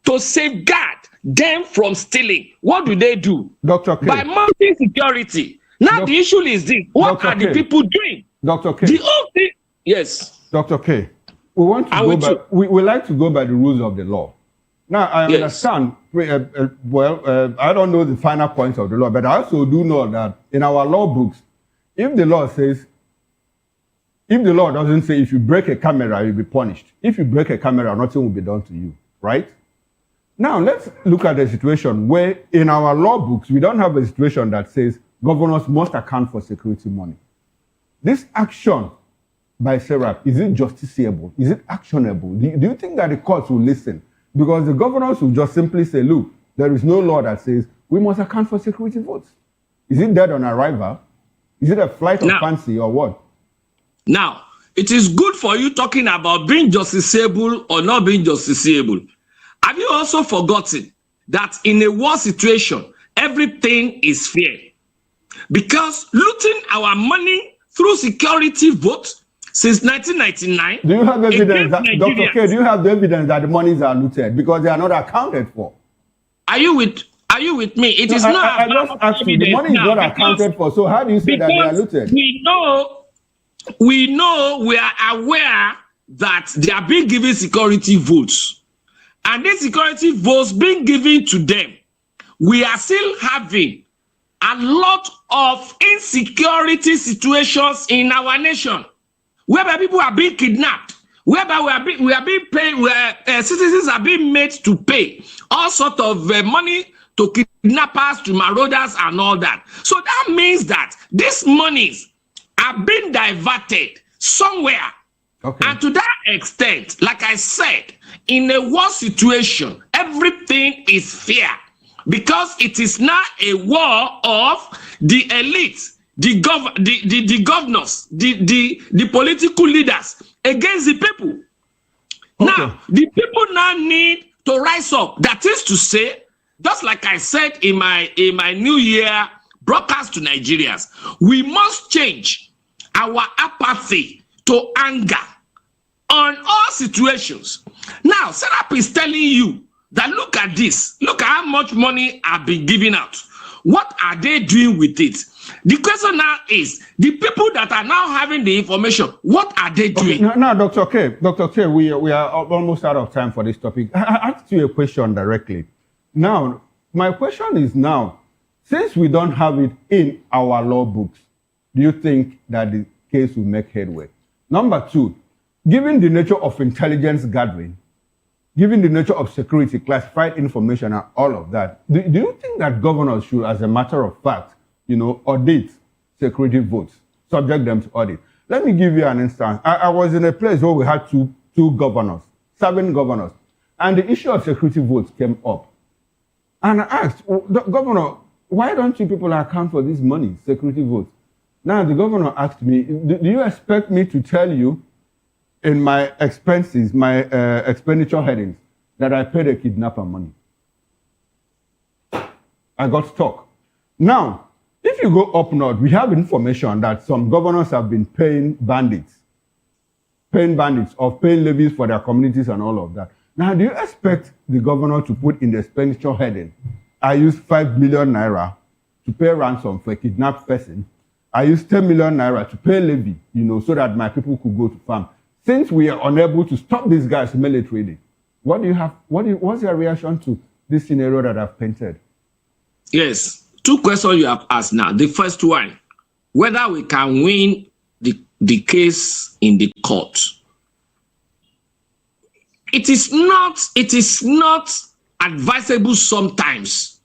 to safeguard them from stealing. What do they do? Dr. K. By mounting security. Now the issue is this. What Dr. are the K. people doing? Dr. K. The whole thing. Yes. Dr. K. We want to go by, we like to go by the rules of the law. Now, I understand, I don't know the final points of the law, but I also do know that in our law books, if the law doesn't say if you break a camera, you'll be punished. If you break a camera, nothing will be done to you, right? Now, let's look at the situation where in our law books, we don't have a situation that says governors must account for security money. This action by Serap, is it justiciable? Is it actionable? Do you think that the courts will listen? Because the governors will just simply say, look, there is no law that says we must account for security votes. Is it dead on arrival? Is it a flight of fancy or what? Now, it is good for you talking about being justiciable or not being justiciable. Have you also forgotten that in a war situation, everything is fair? Because looting our money through security votes since 1999. Do you have evidence that, Dr. K, do you have the evidence that the monies are looted because they are not accounted for? Are you with me? It is not. I just asked you, the money is not accounted for, so how do you say that they are looted? We know, we are aware that they are being given security votes. And these security votes being given to them, we are still having a lot of insecurity situations in our nation, whereby people are being kidnapped, whereby we are being paid, where citizens are being made to pay all sort of money to kidnappers, to marauders, and all that. So that means that these monies are being diverted somewhere. Okay. And to that extent, like I said, in a war situation, everything is fair because it is not a war of the elite, the governors, the political leaders against the people. Okay. Now, the people now need to rise up. That is to say, just like I said in my New Year broadcast to Nigerians. We must change our apathy to anger on all situations. Now, Serap is telling you that look at this, look at how much money have been given out. What are they doing with it? The question now is, the people that are now having the information, what are they doing? Now, Dr. K, we are almost out of time for this topic. I asked you a question directly. Now, my question is now, since we don't have it in our law books, do you think that the case will make headway? Number two, given the nature of intelligence gathering, given the nature of security, classified information, and all of that, do you think that governors should, as a matter of fact, audit security votes, subject them to audit? Let me give you an instance. I was in a place where we had two governors, 7 governors, and the issue of security votes came up. And I asked, Governor, why don't you people account for this money, security votes? Now the governor asked me, do you expect me to tell you in my expenses, my expenditure headings, that I paid a kidnapper money? I got stuck. Now, if you go up north, we have information that some governors have been paying bandits or paying levies for their communities and all of that. Now, do you expect the governor to put in the expenditure heading, I used 5 million naira to pay ransom for a kidnapped person. I used 10 million naira to pay levy, so that my people could go to farm. Since we are unable to stop these guys militarily, what's your reaction to this scenario that I've painted? Yes, 2 questions you have asked now. The first one, whether we can win the case in the court. It is not advisable sometimes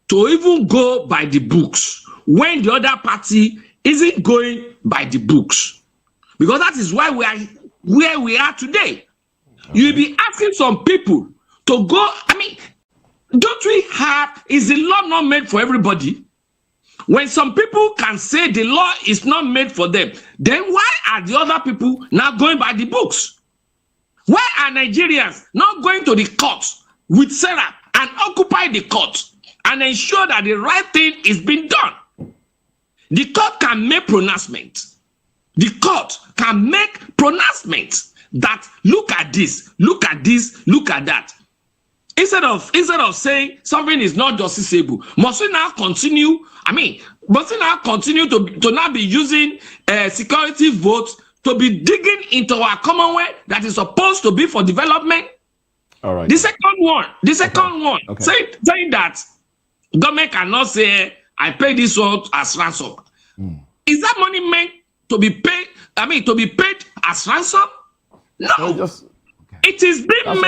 to even go by the books when the other party isn't going by the books, because that is why we are where we are today. You'll be asking some people to go. I mean, don't we have, is the law not made for everybody? When some people can say the law is not made for them, then why are the other people now going by the books? Why are Nigerians not going to the court with Sarah and occupy the court and ensure that the right thing is being done? The court can make pronouncements. The court can make pronouncements that look at this, look at this, look at that. Instead of saying something is not justiciable, must we now continue? Must we now continue to now be using security votes to be digging into our commonwealth that is supposed to be for development? All right. The second one, saying that government cannot say I pay this one as ransom. Is that money meant to be paid? To be paid as ransom? No. It is being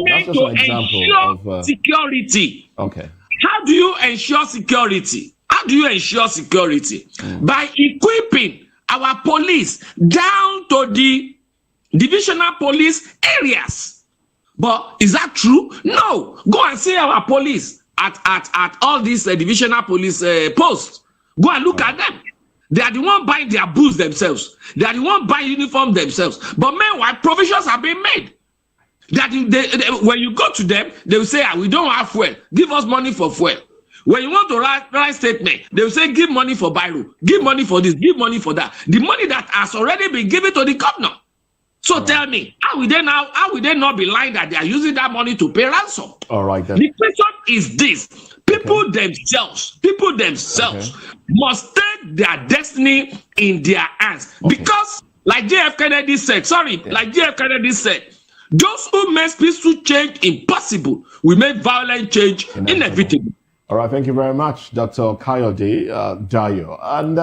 made to ensure security. Okay. How do you ensure security? By equipping our police down to the divisional police areas. But is that true? No. Go and see our police at all these divisional police posts. Go and look at them. They are the one buying their boots themselves. They are the one buying uniform themselves. But meanwhile, provisions have been made. When you go to them, they will say, we don't have fuel. Give us money for fuel. When you want to write statement, they will say, give money for biro. Give money for this. Give money for that. The money that has already been given to the governor. So tell me, how will they not be lying that they are using that money to pay ransom? All right, then. The question is this. People themselves must take their destiny in their hands. Because, like J.F. Kennedy said, those who make peaceful change impossible will make violent change inevitable. All right, thank you very much, Dr. Kayode Dayo. And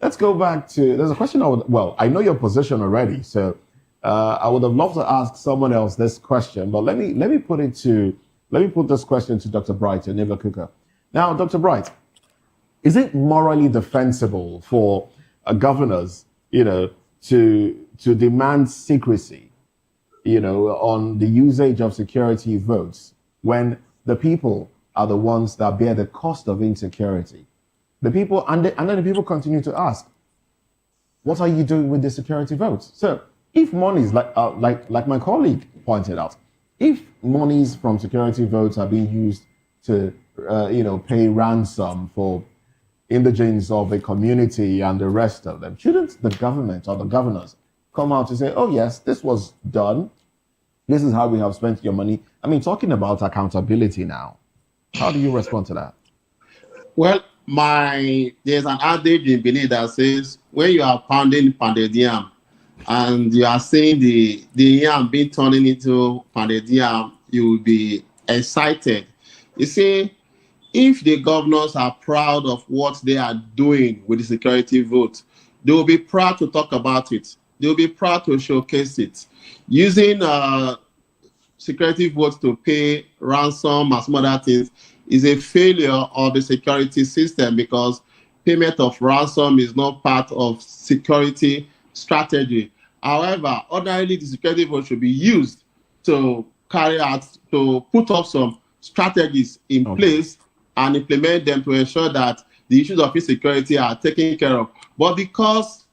let's go back to, there's a question I know your position already, so I would have loved to ask someone else this question, but let me put this question to Dr. Bright and Neva Kuka. Now, Dr. Bright, is it morally defensible for governors, to demand secrecy, on the usage of security votes when the people are the ones that bear the cost of insecurity? The people, and then the people continue to ask, what are you doing with the security votes? So if monies, like my colleague pointed out, if monies from security votes are being used to pay ransom for indigents of a community and the rest of them? Shouldn't the government or the governors come out and say, oh, yes, this was done. This is how we have spent your money. I mean, talking about accountability now, how do you respond to that? Well, there's an adage in Benin that says when you are pounded yam and you are seeing the yam being turned into pounded yam, you will be excited. You see, if the governors are proud of what they are doing with the security vote, they will be proud to talk about it. They will be proud to showcase it. Using security votes to pay ransom and some other things is a failure of the security system, because payment of ransom is not part of security strategy. However, ordinarily the security vote should be used to put up some strategies in place and implement them to ensure that the issues of insecurity are taken care of. But because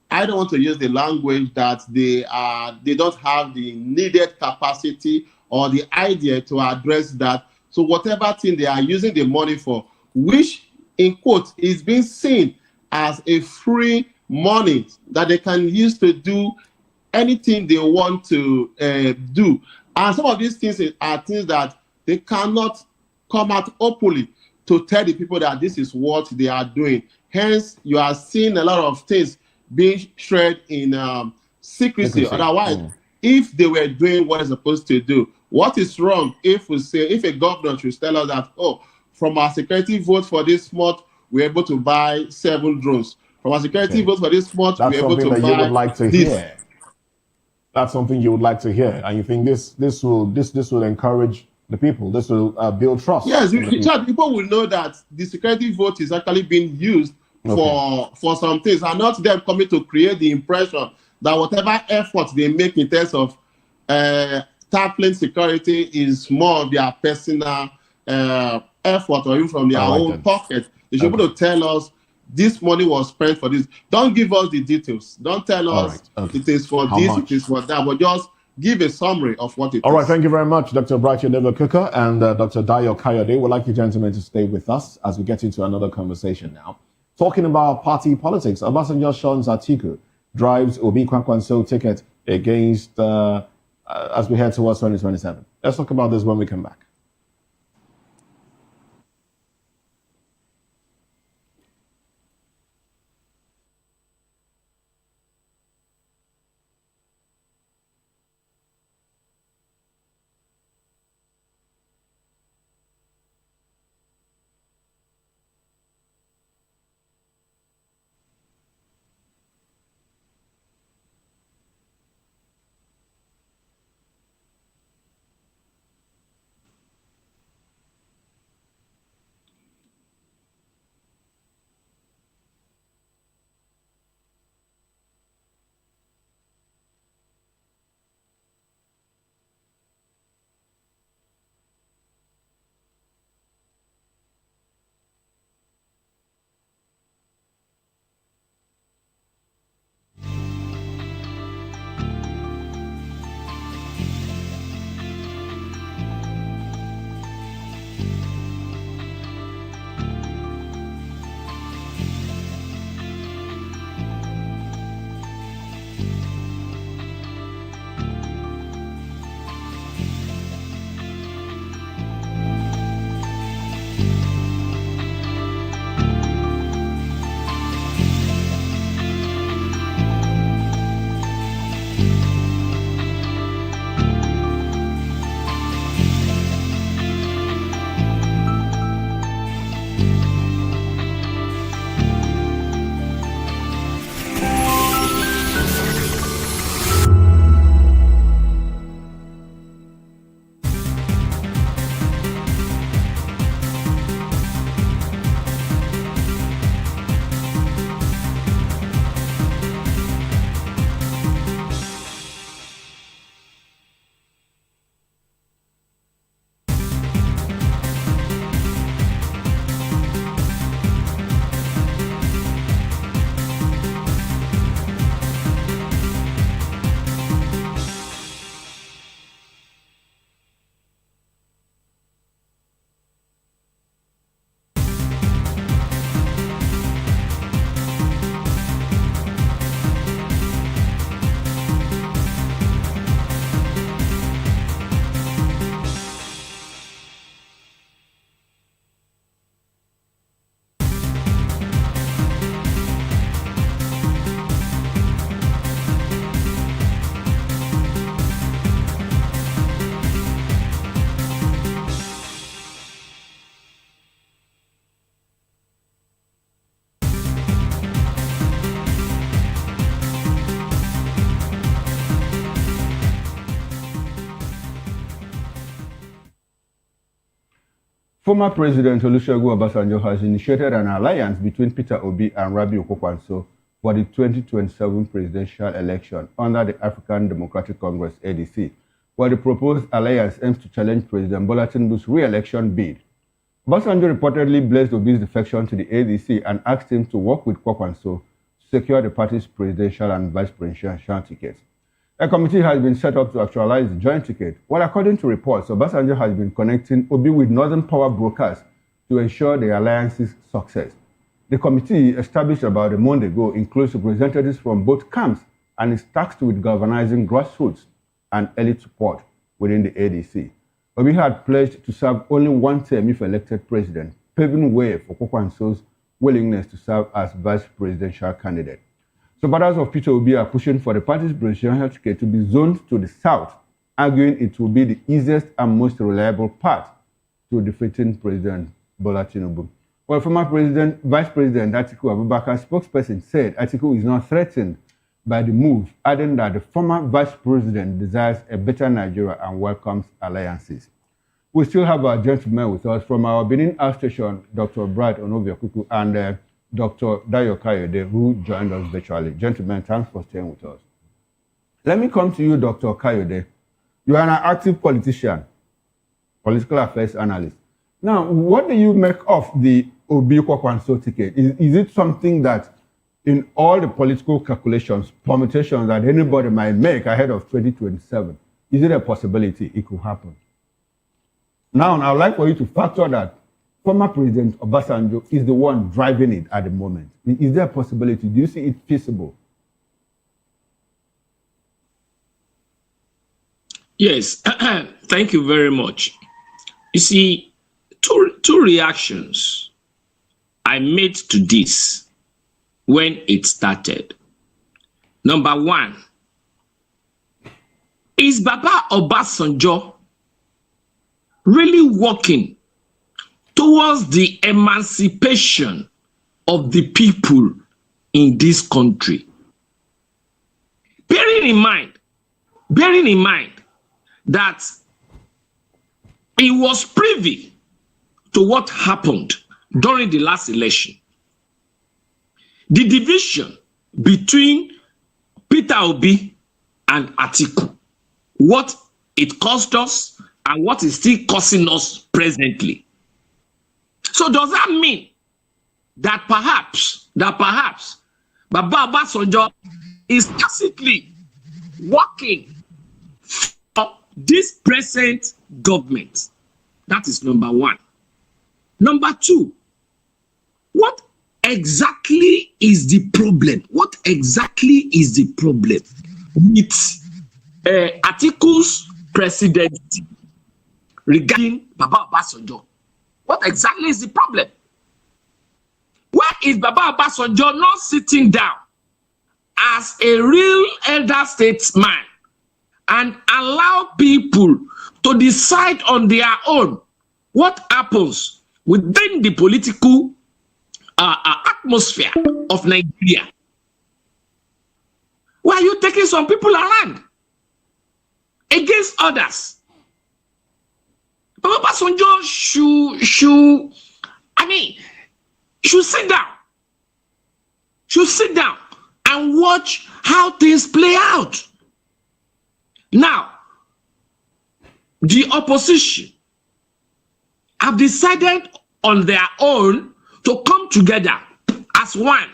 I don't want to use the language that they don't have the needed capacity or the idea to address that. So whatever thing they are using the money for, which in quotes is being seen as a free money that they can use to do anything they want to do. And some of these things are things that they cannot come out openly to tell the people that this is what they are doing. Hence, you are seeing a lot of things being shredded in secrecy. Otherwise, if they were doing what they're supposed to do, what is wrong if a governor should tell us that, oh, from our security vote for this month, we're able to buy 7 drones. From our security vote for this month, we're able to buy you would like to this. hear. That's something you would like to hear, and you think this will encourage the people. This will build trust. Yes, people will know that the security vote is actually being used for some things, and not them coming to create the impression that whatever effort they make in terms of tackling security is more of their personal effort or even from their own pocket. They should be able to tell us this money was spent for this. Don't give us the details. Don't tell us it is for this, it is for that, but just give a summary of what it is. All right, thank you very much, Dr. Bright Cooker and Dr. Dayo Kayode. We'd like you gentlemen to stay with us as we get into another conversation now. Talking about party politics, Obasanjo Shuns Atiku drives Obi-Kwa ticket against, as we head towards 2027. Let's talk about this when we come back. Former President Olusegun Obasanjo has initiated an alliance between Peter Obi and Rabiu Kwaso for the 2027 presidential election under the African Democratic Congress (ADC), where the proposed alliance aims to challenge President Bola Tinubu's re-election bid. Obasanjo reportedly blessed Obi's defection to the ADC and asked him to work with Kwaso to secure the party's presidential and vice presidential tickets. A committee has been set up to actualize the joint ticket, while according to reports, Obasanjo has been connecting Obi with Northern Power brokers to ensure the alliance's success. The committee, established about a month ago, includes representatives from both camps and is tasked with galvanizing grassroots and elite support within the ADC. Obi had pledged to serve only one term if elected president, paving way for Kwaso's willingness to serve as vice presidential candidate. Supporters of Peter Obi are pushing for the party's presidential ticket to be zoned to the south, arguing it will be the easiest and most reliable path to defeating President Bola Tinubu. Well, former Vice President Atiku Abubakar's spokesperson said Atiku is not threatened by the move, adding that the former vice president desires a better Nigeria and welcomes alliances. We still have our gentlemen with us from our Benin House Station, Dr. Bright Onovia-Kuku and Dr. Dayo Kayode, who joined us virtually. Gentlemen, thanks for staying with us. Let me come to you, Dr. Kayode. You are an active politician, political affairs analyst. Now, what do you make of the Obi-Kwa Kwaso ticket? Is it something that, in all the political calculations, permutations that anybody might make ahead of 2027, is it a possibility it could happen? Now, I would like for you to factor that former President Obasanjo is the one driving it at the moment. Is there a possibility? Do you see it feasible? Yes, thank you very much. You see, two reactions I made to this when it started. Number one, is Baba Obasanjo really working towards the emancipation of the people in this country? Bearing in mind that he was privy to what happened during the last election. The division between Peter Obi and Atiku, what it cost us and what is still costing us presently. So does that mean that perhaps Baba Obasanjo is tacitly working for this present government? That is number one. Number two, what exactly is the problem? What exactly is the problem with Atiku's presidency regarding Baba Obasanjo? What exactly is the problem? Why is Baba Obasanjo not sitting down as a real elder statesman and allow people to decide on their own what happens within the political atmosphere of Nigeria? Why are you taking some people around against others? Baba Obasanjo should sit down and watch how things play out. Now, the opposition have decided on their own to come together as one,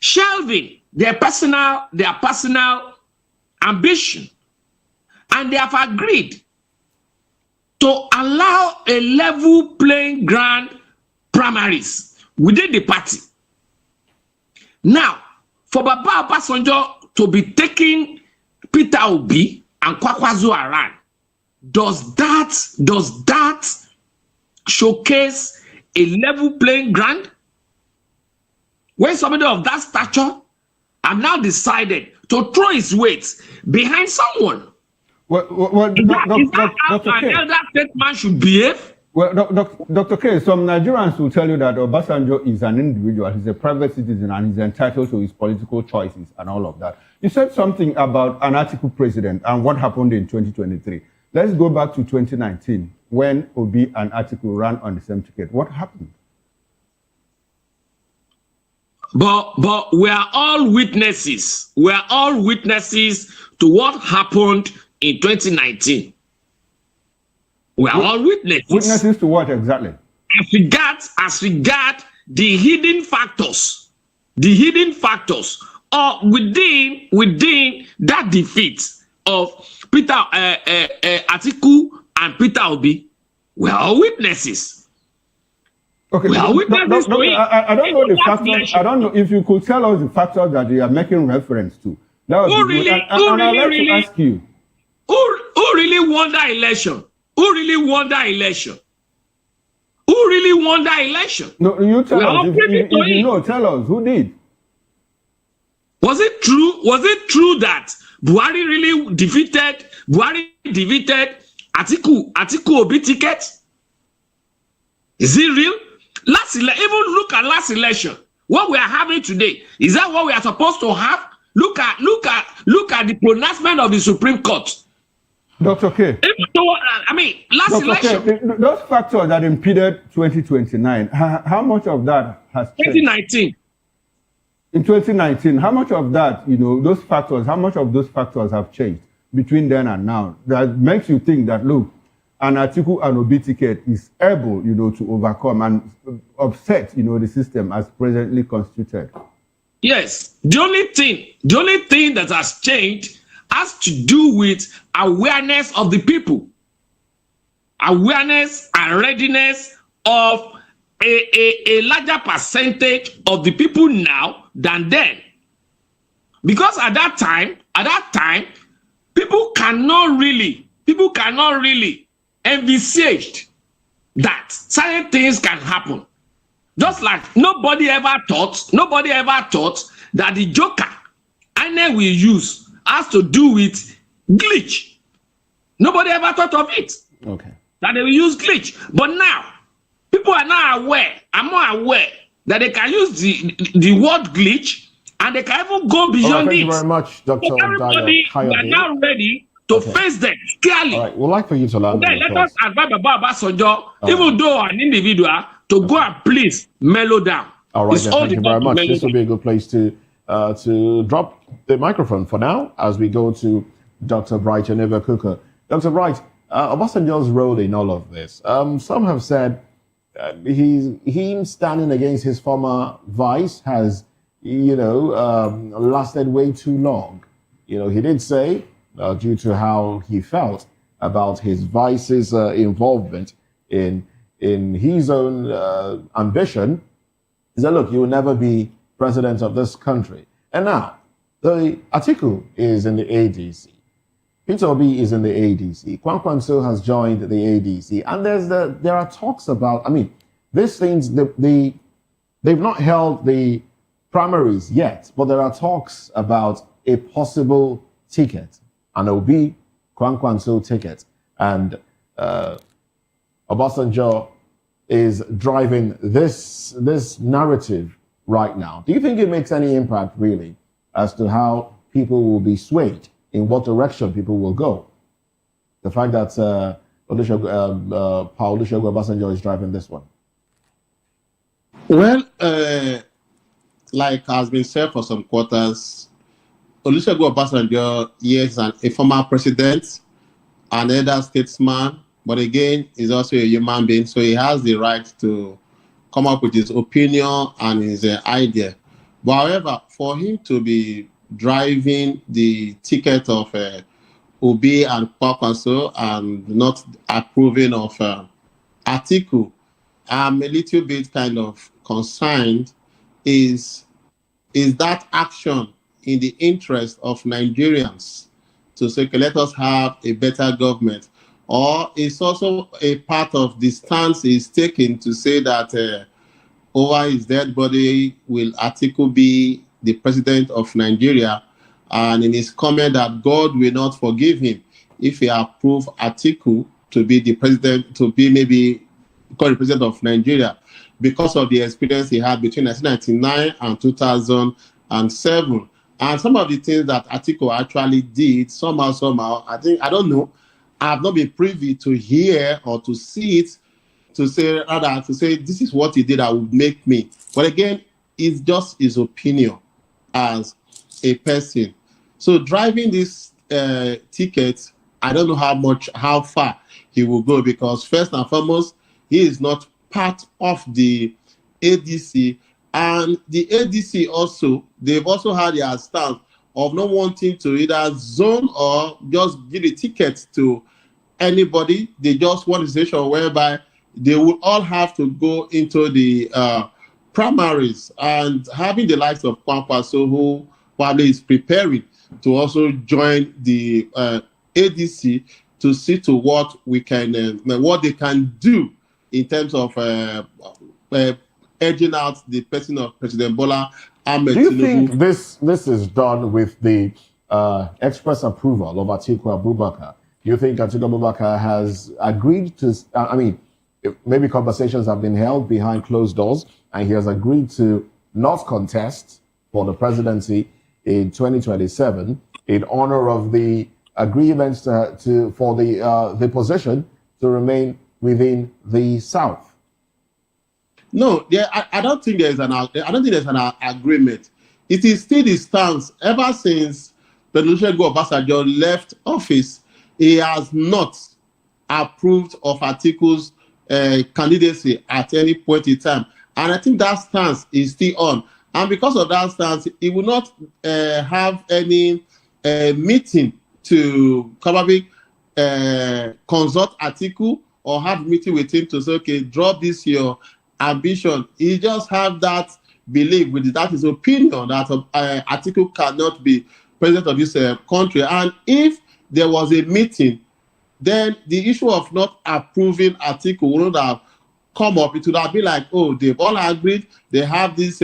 shelving their personal ambition, and they have agreed to allow a level playing ground primaries within the party. Now, for Baba Obasanjo to be taking Peter Obi and Kwaso around, does that showcase a level playing ground? When somebody of that stature have now decided to throw his weight behind someone, is that how an elder statesman should behave? Well, Dr. K, some Nigerians will tell you that Obasanjo is an individual, he's a private citizen, and he's entitled to his political choices and all of that. You said something about an Atiku president and what happened in 2023. Let's go back to 2019 when Obi and Atiku ran on the same ticket. What happened? But we are all witnesses. We are all witnesses to what happened in 2019. We are all witnesses. Witnesses to what exactly? As regard the hidden factors or within that defeat of Peter Atiku and Peter Obi, we are all witnesses. Okay, I don't know the factors. I don't know if you could tell us the factors that you are making reference to. That would be good. And I'd like to ask you, who really won that election? Who really won that election? Who really won that election? No, you tell us. If you know, tell us who did. Was it true? Was it true that Buhari really defeated Atiku Obi ticket? Is it real? Even look at last election. What we are having today, is that what we are supposed to have? Look at the pronouncement of the Supreme Court. Dr. K. Last Dr. election. K, those factors that impeded 2029, how much of that has changed? 2019. In 2019, how much of that, those factors, how much of those factors have changed between then and now that makes you think that, look, an Atiku and Obi ticket is able, to overcome and upset, the system as presently constituted? Yes. The only thing that has changed has to do with awareness of the people. Awareness and readiness of a larger percentage of the people now than then. Because at that time, people cannot really envisage that certain things can happen. Just like nobody ever thought that the joker INEC will use has to do with glitch. Nobody ever thought of it. Okay. That they will use glitch. But now, people are now aware, more aware that they can use the word glitch and they can even go beyond it. Thank you very much, Dr. So everybody are now ready to face them clearly. All right, we'd like for you to learn. Let us advise Obasanjo, even though an individual, to go and please mellow down. All right, then, thank you very much. This will be a good place to drop the microphone for now as we go to Dr. Bright Oneva-Kuka. Dr. Bright, Obasanjo's role in all of this. Some have said him standing against his former vice has, lasted way too long. He did say, due to how he felt about his vice's involvement in his own ambition, he said, look, you will never be president of this country. And now, the Atiku is in the ADC. Peter Obi is in the ADC. Kwaso has joined the ADC. And there are talks about, these things, they've not held the primaries yet, but there are talks about a possible ticket, an Obi Kwaso ticket. And Obasanjo is driving this narrative right now. Do you think it makes any impact, really, as to how people will be swayed, in what direction people will go? The fact that Olusegun Obasanjo is driving this one. Well, like has been said for some quarters, Olusegun Obasanjo is a former president, an elder statesman, but again, he's also a human being, so he has the right to come up with his opinion and his idea. But however, for him to be driving the ticket of Obi and Kwaso and not approving of Atiku, I'm a little bit kind of concerned. Is that action in the interest of Nigerians to say, okay, let us have a better government? Or is also a part of the stance he's taking to say that over his dead body will Atiku be the president of Nigeria, and in his comment that God will not forgive him if he approve Atiku to be the president, to be maybe called the president of Nigeria, because of the experience he had between 1999 and 2007. And some of the things that Atiku actually did, somehow, I don't know, I've not been privy to hear or to see it, to say this is what he did that would make me. But again, it's just his opinion as a person. So driving this ticket, I don't know how far he will go, because first and foremost, he is not part of the ADC, and the ADC also, they've also had their stance of not wanting to either zone or just give a ticket to anybody. They just want a situation whereby they will all have to go into the primaries, and having the likes of Kwaso, who probably is preparing to also join the ADC to see to what we can, what they can do in terms of edging out the person of President Bola Ahmed Do you Tinubu. think this is done with the express approval of Atiku Abubakar? Do you think Atiku Abubakar has agreed to, maybe conversations have been held behind closed doors, and he has agreed to not contest for the presidency in 2027 in honor of the agreements for the position to remain within the South? No, I don't think there's an agreement. It is still the stance ever since President Obasanjo left office. He has not approved of Atiku's candidacy at any point in time, and I think that stance is still on. And because of that stance, he will not have any meeting to probably consult Atiku or have meeting with him to say, okay, drop this your ambition. He just have that belief, with that his opinion, that Atiku cannot be president of this country. And if there was a meeting, then the issue of not approving Atiku wouldn't have come up. It would have been like, oh, they've all agreed, they have this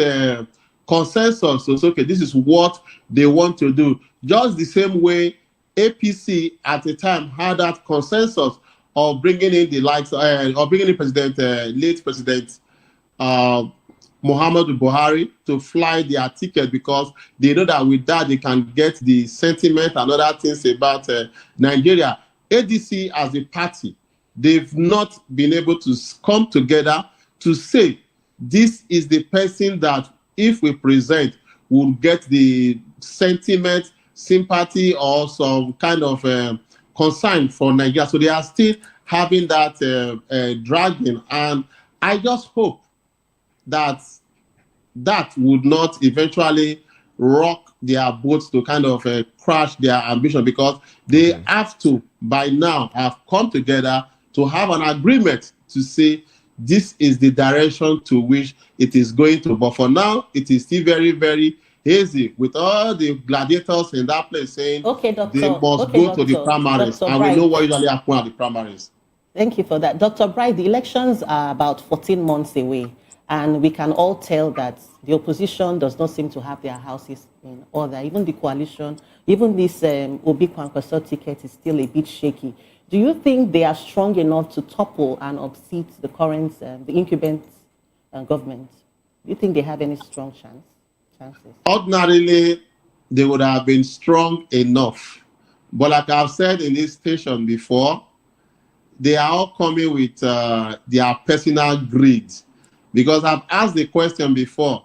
consensus, so okay, this is what they want to do. Just the same way APC at the time had that consensus of bringing in the likes of bringing in late President Muhammadu Buhari to fly their ticket, because they know that with that they can get the sentiment and other things about Nigeria. ADC as a party, they've not been able to come together to say this is the person that if we present will get the sentiment, sympathy, or some kind of concern for Nigeria. So they are still having that dragging, and I just hope that that would not eventually rock their boats to kind of crash their ambition, because they have to by now have come together to have an agreement to say this is the direction to which it is going to. But for now, it is still very, very hazy, with all the gladiators in that place saying they must go to the primaries, and we know what usually happens at the primaries. Thank you for that. Dr. Bright, the elections are about 14 months away, and we can all tell that the opposition does not seem to have their houses in order. Even the coalition, even this Obi-Kwa Kwaso ticket is still a bit shaky. Do you think they are strong enough to topple and unseat the current, the incumbent government? Do you think they have any strong chances? Ordinarily, they would have been strong enough. But like I've said in this station before, they are all coming with their personal greed. Because I've asked the question before,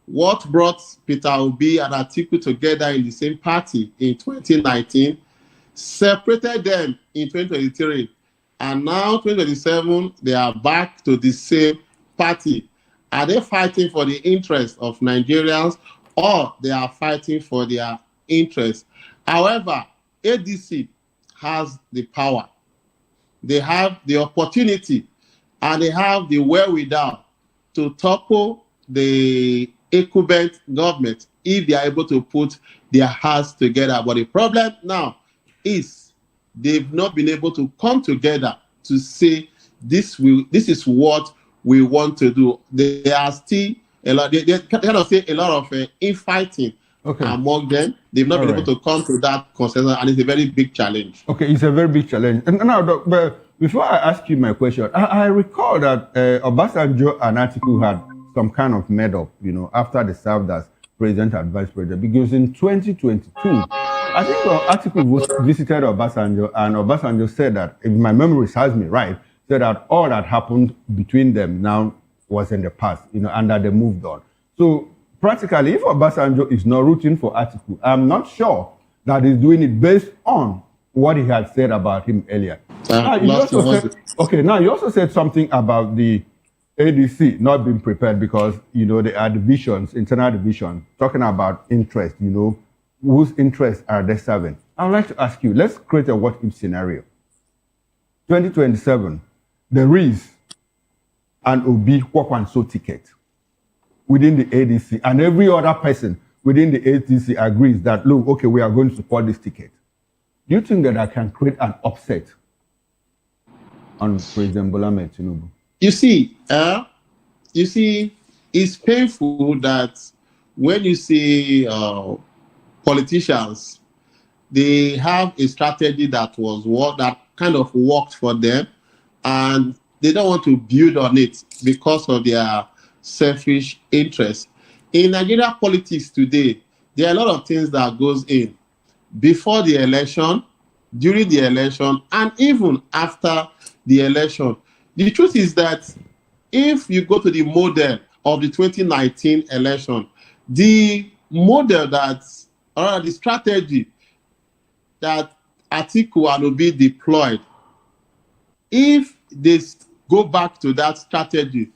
what brought Peter Obi and Atiku together in the same party in 2019, separated them in 2023, and now 2027, they are back to the same party? Are they fighting for the interest of Nigerians, or they are fighting for their interest? However, ADC has the power. They have the opportunity, and they have the wherewithal to topple the incumbent government if they are able to put their hearts together. But the problem now is they've not been able to come together to say this is what we want to do. They are still a lot. They kind of say a lot of infighting among them. They've not been able to come to that consensus, and it's a very big challenge. Okay, it's a very big challenge. And now, but before I ask you my question, I recall that Obasanjo and Atiku had some kind of made up, after they served as president and vice president, because in 2022, I think Atiku visited Obasanjo, and Obasanjo said that, if my memory serves me right, said that all that happened between them now was in the past, and that they moved on. So practically, if Obasanjo is not rooting for Atiku, I'm not sure that he's doing it based on what he had said about him earlier. Now, you also said something about the ADC not being prepared because, there are divisions, internal divisions, talking about interest, whose interests are they serving? I would like to ask you, let's create a what-if scenario. 2027, there is an Obi-Kwa ticket within the ADC, and every other person within the ADC agrees that, look, okay, we are going to support this ticket. Do you think that I can create an upset on President Bola Ahmed Tinubu? You see, it's painful that when you see politicians, they have a strategy that kind of worked for them, and they don't want to build on it because of their selfish interests. In Nigeria politics today, there are a lot of things that goes in before the election, during the election, and even after the election. The truth is that if you go to the model of the 2019 election, the model the strategy that Atiku and Obi deployed, if they go back to that strategy,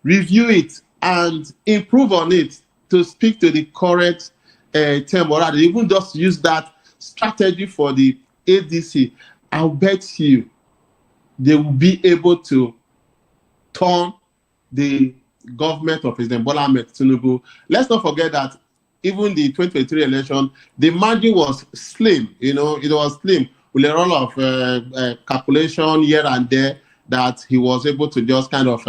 review it, and improve on it to speak to the current term, or rather, even just use that strategy for the ADC, I'll bet you they will be able to turn the government of President Bola Ahmed Tinubu. Let's not forget that even the 2023 election, the margin was slim. It was slim with a lot of calculation here and there that he was able to just kind of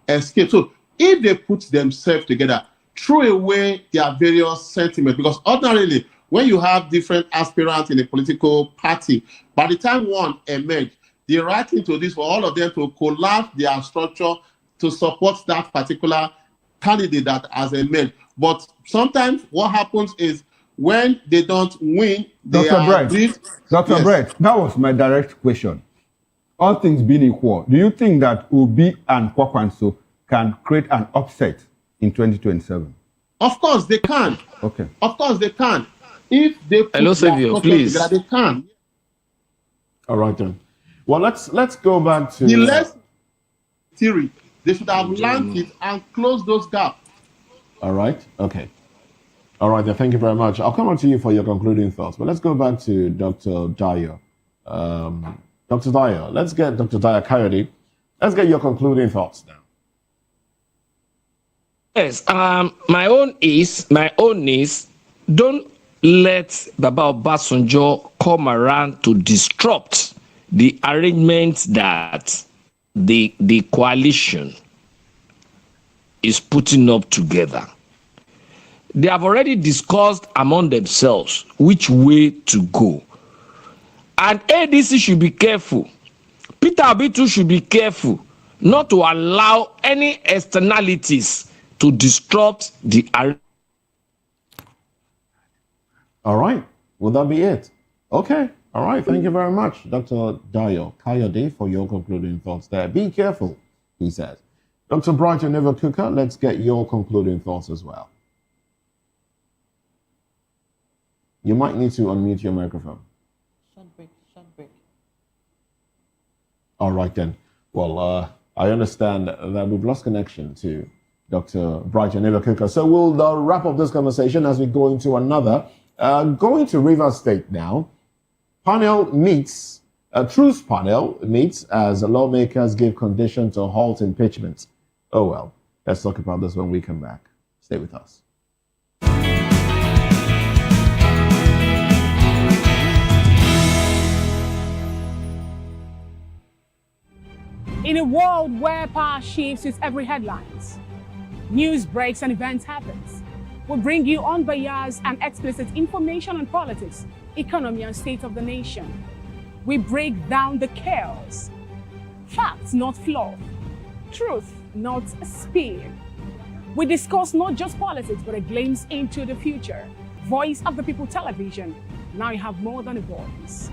escape. So if they put themselves together, throw away their various sentiments, because ordinarily, when you have different aspirants in a political party, by the time one emerges, the right thing to do is for all of them to collapse their structure to support that particular candidate that has emerged. But sometimes what happens is when they don't win, they Dr. Bright, that was my direct question. All things being equal, do you think that Obi and Kwaso can create an upset in 2027? Of course they can. Okay. Of course they can. If they put please. Together, they can. All right then. Well, let's go back to the less theory. They should have learned it and closed those gaps. All right. Okay. All right then. Thank you very much. I'll come on to you for your concluding thoughts. But let's go back to Dr. Dyer. Dr. Dyer. Let's get Dr. Dyer Coyote. Let's get your concluding thoughts now. Yes. My own is don't let Baba Obasanjo come around to disrupt the arrangements that the coalition is putting up together. They have already discussed among themselves which way to go. And ADC should be careful. Peter Obi too should be careful not to allow any externalities to disrupt the arrangement. All right. Will that be it? Okay. All right. Thank you very much, Dr. Dayo Kayode, for your concluding thoughts there. Be careful, he says. Dr. Brighton Never Cooker, let's get your concluding thoughts as well. You might need to unmute your microphone. Short break. All right then. Well, I understand that we've lost connection to Dr. Brighton Never Cooker. So we'll wrap up this conversation as we go into another. Going to Rivers State now. Truth panel meets as lawmakers give condition to halt impeachment. Oh well, let's talk about this when we come back. Stay with us. In a world where power shifts with every headlines, news breaks and events happens, we bring you unbiased and explicit information on politics, economy, and state of the nation. We break down the chaos. Facts, not fluff. Truth, not spin. We discuss not just politics, but a glimpse into the future. Voice of the People Television, Now you have more than a voice.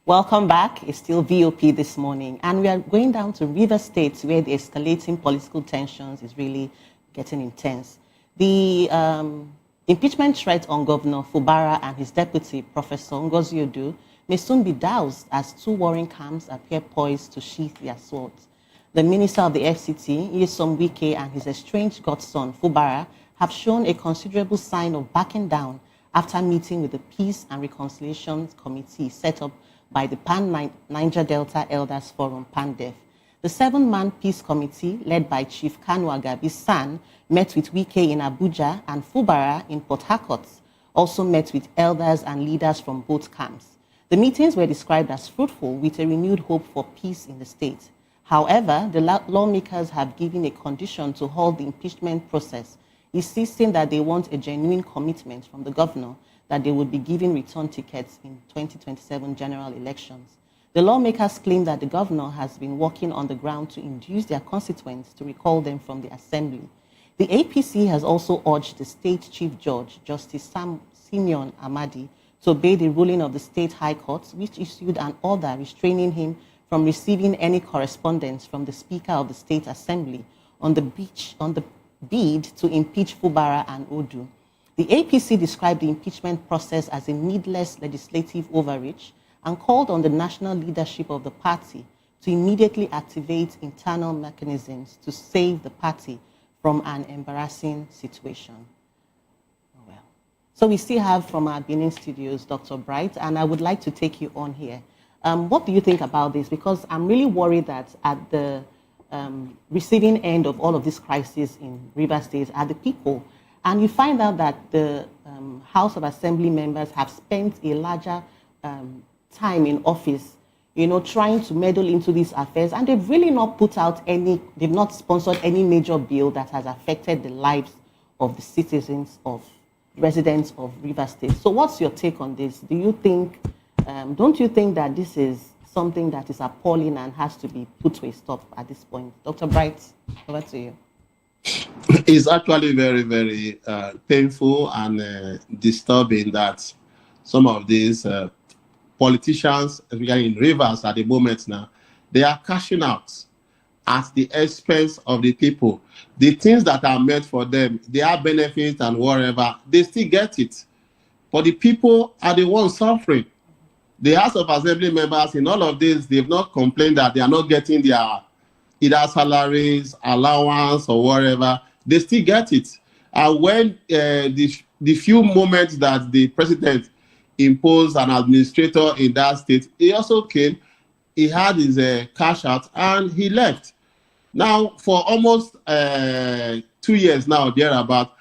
Welcome back. It's still VOP this morning, and we are going down to River State, where the escalating political tensions is really getting intense. The impeachment threat on Governor Fubara and his deputy, Professor Ngozi Odu, may soon be doused as two warring camps appear poised to sheath their swords. The minister of the FCT, Nyesom Wike, and his estranged godson, Fubara, have shown a considerable sign of backing down after meeting with the Peace and Reconciliation Committee set up by the Pan-Niger Delta Elders Forum, PANDEF. The 7-man peace committee, led by Chief Kanu Agabi San, met with Wike in Abuja, and Fubara in Port Harcourt also met with elders and leaders from both camps. The meetings were described as fruitful, with a renewed hope for peace in the state. However, the lawmakers have given a condition to halt the impeachment process, insisting that they want a genuine commitment from the governor that they would be giving return tickets in 2027 general elections. The lawmakers claim that the governor has been working on the ground to induce their constituents to recall them from the assembly. The APC has also urged the state chief judge, Justice Simeon Amadi, to obey the ruling of the state high court, which issued an order restraining him from receiving any correspondence from the Speaker of the State Assembly on the bid to impeach Fubara and Odu. The APC described the impeachment process as a needless legislative overreach and called on the national leadership of the party to immediately activate internal mechanisms to save the party from an embarrassing situation. Well, so we still have from our Benin studios, Dr. Bright, and I would like to take you on here. What do you think about this? Because I'm really worried that at the receiving end of all of this crisis in River State are the people. And you find out that the House of Assembly members have spent a larger time in office, trying to meddle into these affairs, and they've really not they've not sponsored any major bill that has affected the lives of the citizens, of residents of River State. So what's your take on this? Do you think, don't you think that this is something that is appalling and has to be put to a stop at this point? Dr. Bright, over to you. It's actually very, very painful and disturbing that some of these politicians, especially in Rivers at the moment now, they are cashing out at the expense of the people. The things that are meant for them, their benefits and whatever, they still get it. but the people are the ones suffering. The House of Assembly members in all of this, they've not complained that they are not getting their either salaries, allowance, or whatever. They still get it. And when the few moments that the president imposed an administrator in that state, he also came, he had his cash out, and he left. Now, for almost 2 years now, thereabout,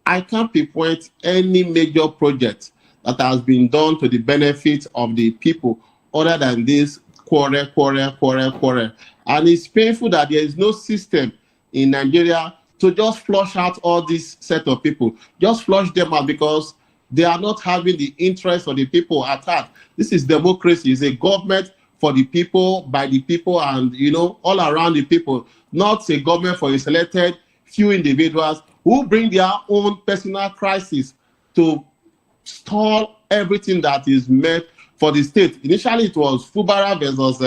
I can't pinpoint any major project that has been done to the benefit of the people other than this quarrel. And it's painful that there is no system in Nigeria to just flush out all this set of people. Just flush them out because they are not having the interest of the people at heart. This is democracy. It's a government for the people, by the people, and, you know, all around the people. Not a government for a selected few individuals who bring their own personal crisis to stall everything that is meant for the state. Initially, it was Fubara versus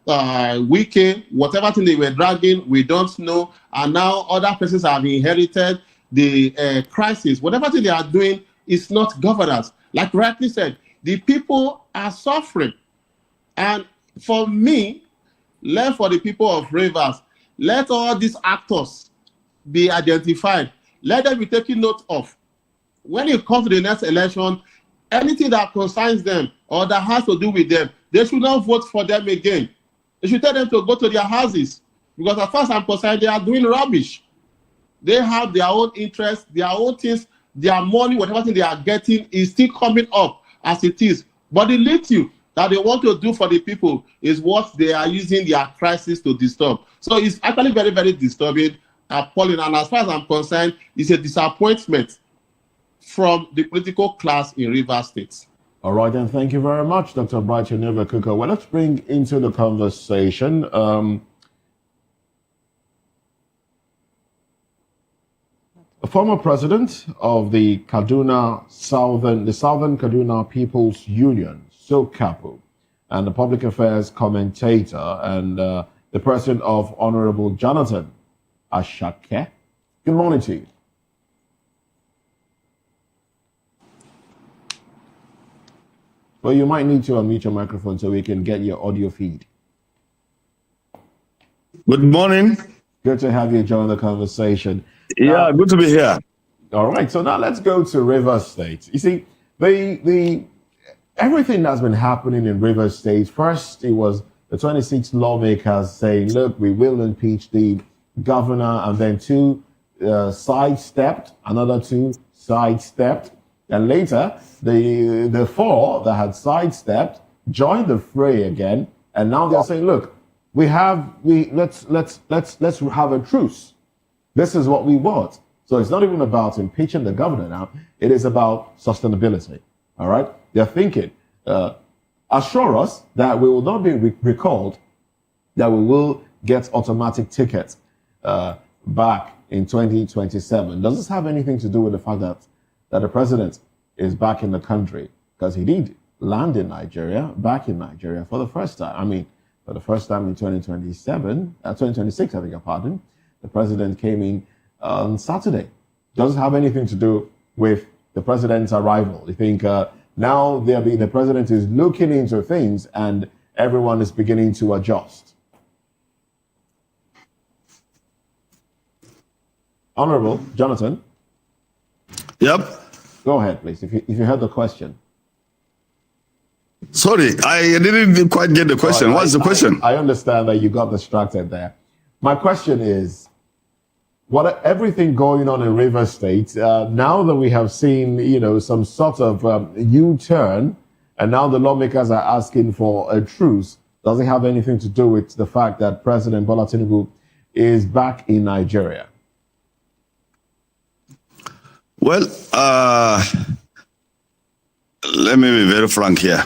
Wike, whatever thing they were dragging, we don't know. And now other persons have inherited the crisis. Whatever thing they are doing is not governance. Like rightly said, the people are suffering. And for me, left for the people of Rivers, let all these actors be identified. Let them be taken note of. When it comes to the next election, anything that concerns them or that has to do with them, they should not vote for them again. They should tell them to go to their houses. Because as far as I'm concerned, they are doing rubbish. They have their own interests, their own things, their money, whatever thing they are getting is still coming up as it is. But the little that they want to do for the people is what they are using their crisis to disturb. So it's actually very, very disturbing, appalling. And as far as I'm concerned, it's a disappointment from the political class in Rivers State. All right, then. Thank you very much, Dr. Brighton Kuka. Well, let's bring into the conversation the former president of the Southern Kaduna People's Union, SOCAPU, and the public affairs commentator and the president of Honorable Jonathan Ashake. Good morning to you. Well, you might need to unmute your microphone so we can get your audio feed. Good morning. Good to have you join the conversation. Yeah, good to be here. All right, so now let's go to Rivers State. You see, the everything that's been happening in Rivers State, first it was the 26 lawmakers saying, look, we will impeach the governor, and then two sidestepped, another two sidestepped, and later the four that had sidestepped joined the fray again, and now they're saying, look, let's have a truce. This is what we want. So it's not even about impeaching the governor now. It is about sustainability. All right? They're thinking, assure us that we will not be recalled, that we will get automatic tickets back in 2027. Does this have anything to do with the fact that the president is back in the country? Because he did land in Nigeria, back in Nigeria for the first time. I mean, for the first time in 2026, I beg your pardon. The president came in on Saturday. Does it have anything to do with the president's arrival? You think now the president is looking into things and everyone is beginning to adjust? Honorable Jonathan. Yep. Go ahead, please, if you heard the question. Sorry, I didn't quite get the question. What's the question? I understand that you got distracted there. My question is, everything going on in Rivers State, now that we have seen, some sort of U-turn, and now the lawmakers are asking for a truce, does it have anything to do with the fact that President Bola Tinubu is back in Nigeria? Well, let me be very frank here.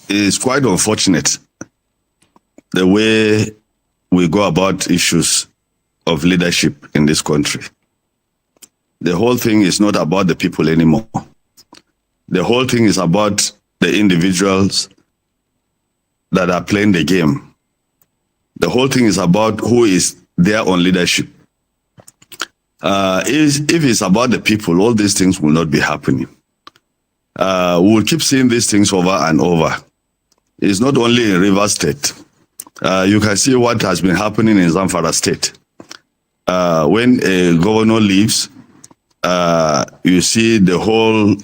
It's quite unfortunate the way we go about issues of leadership in this country. The whole thing is not about the people anymore. The whole thing is about the individuals that are playing the game. The whole thing is about who is there on leadership. If it's about the people, all these things will not be happening. we will keep seeing these things over and over. It's not only in Rivers State. You can see what has been happening in Zamfara State. When a governor leaves, you see the whole,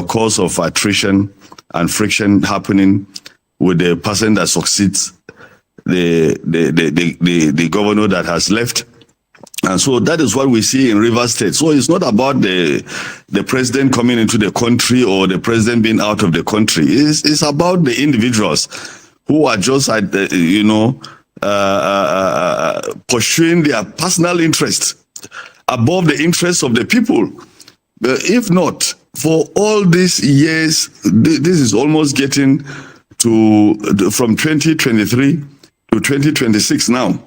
cause of attrition and friction happening with the person that succeeds the governor that has left. And so that is what we see in Rivers State. So it's not about the president coming into the country or the president being out of the country. It's about the individuals who are just, pursuing their personal interests above the interests of the people. If not, for all these years, this is almost getting to from 2023 to 2026 now.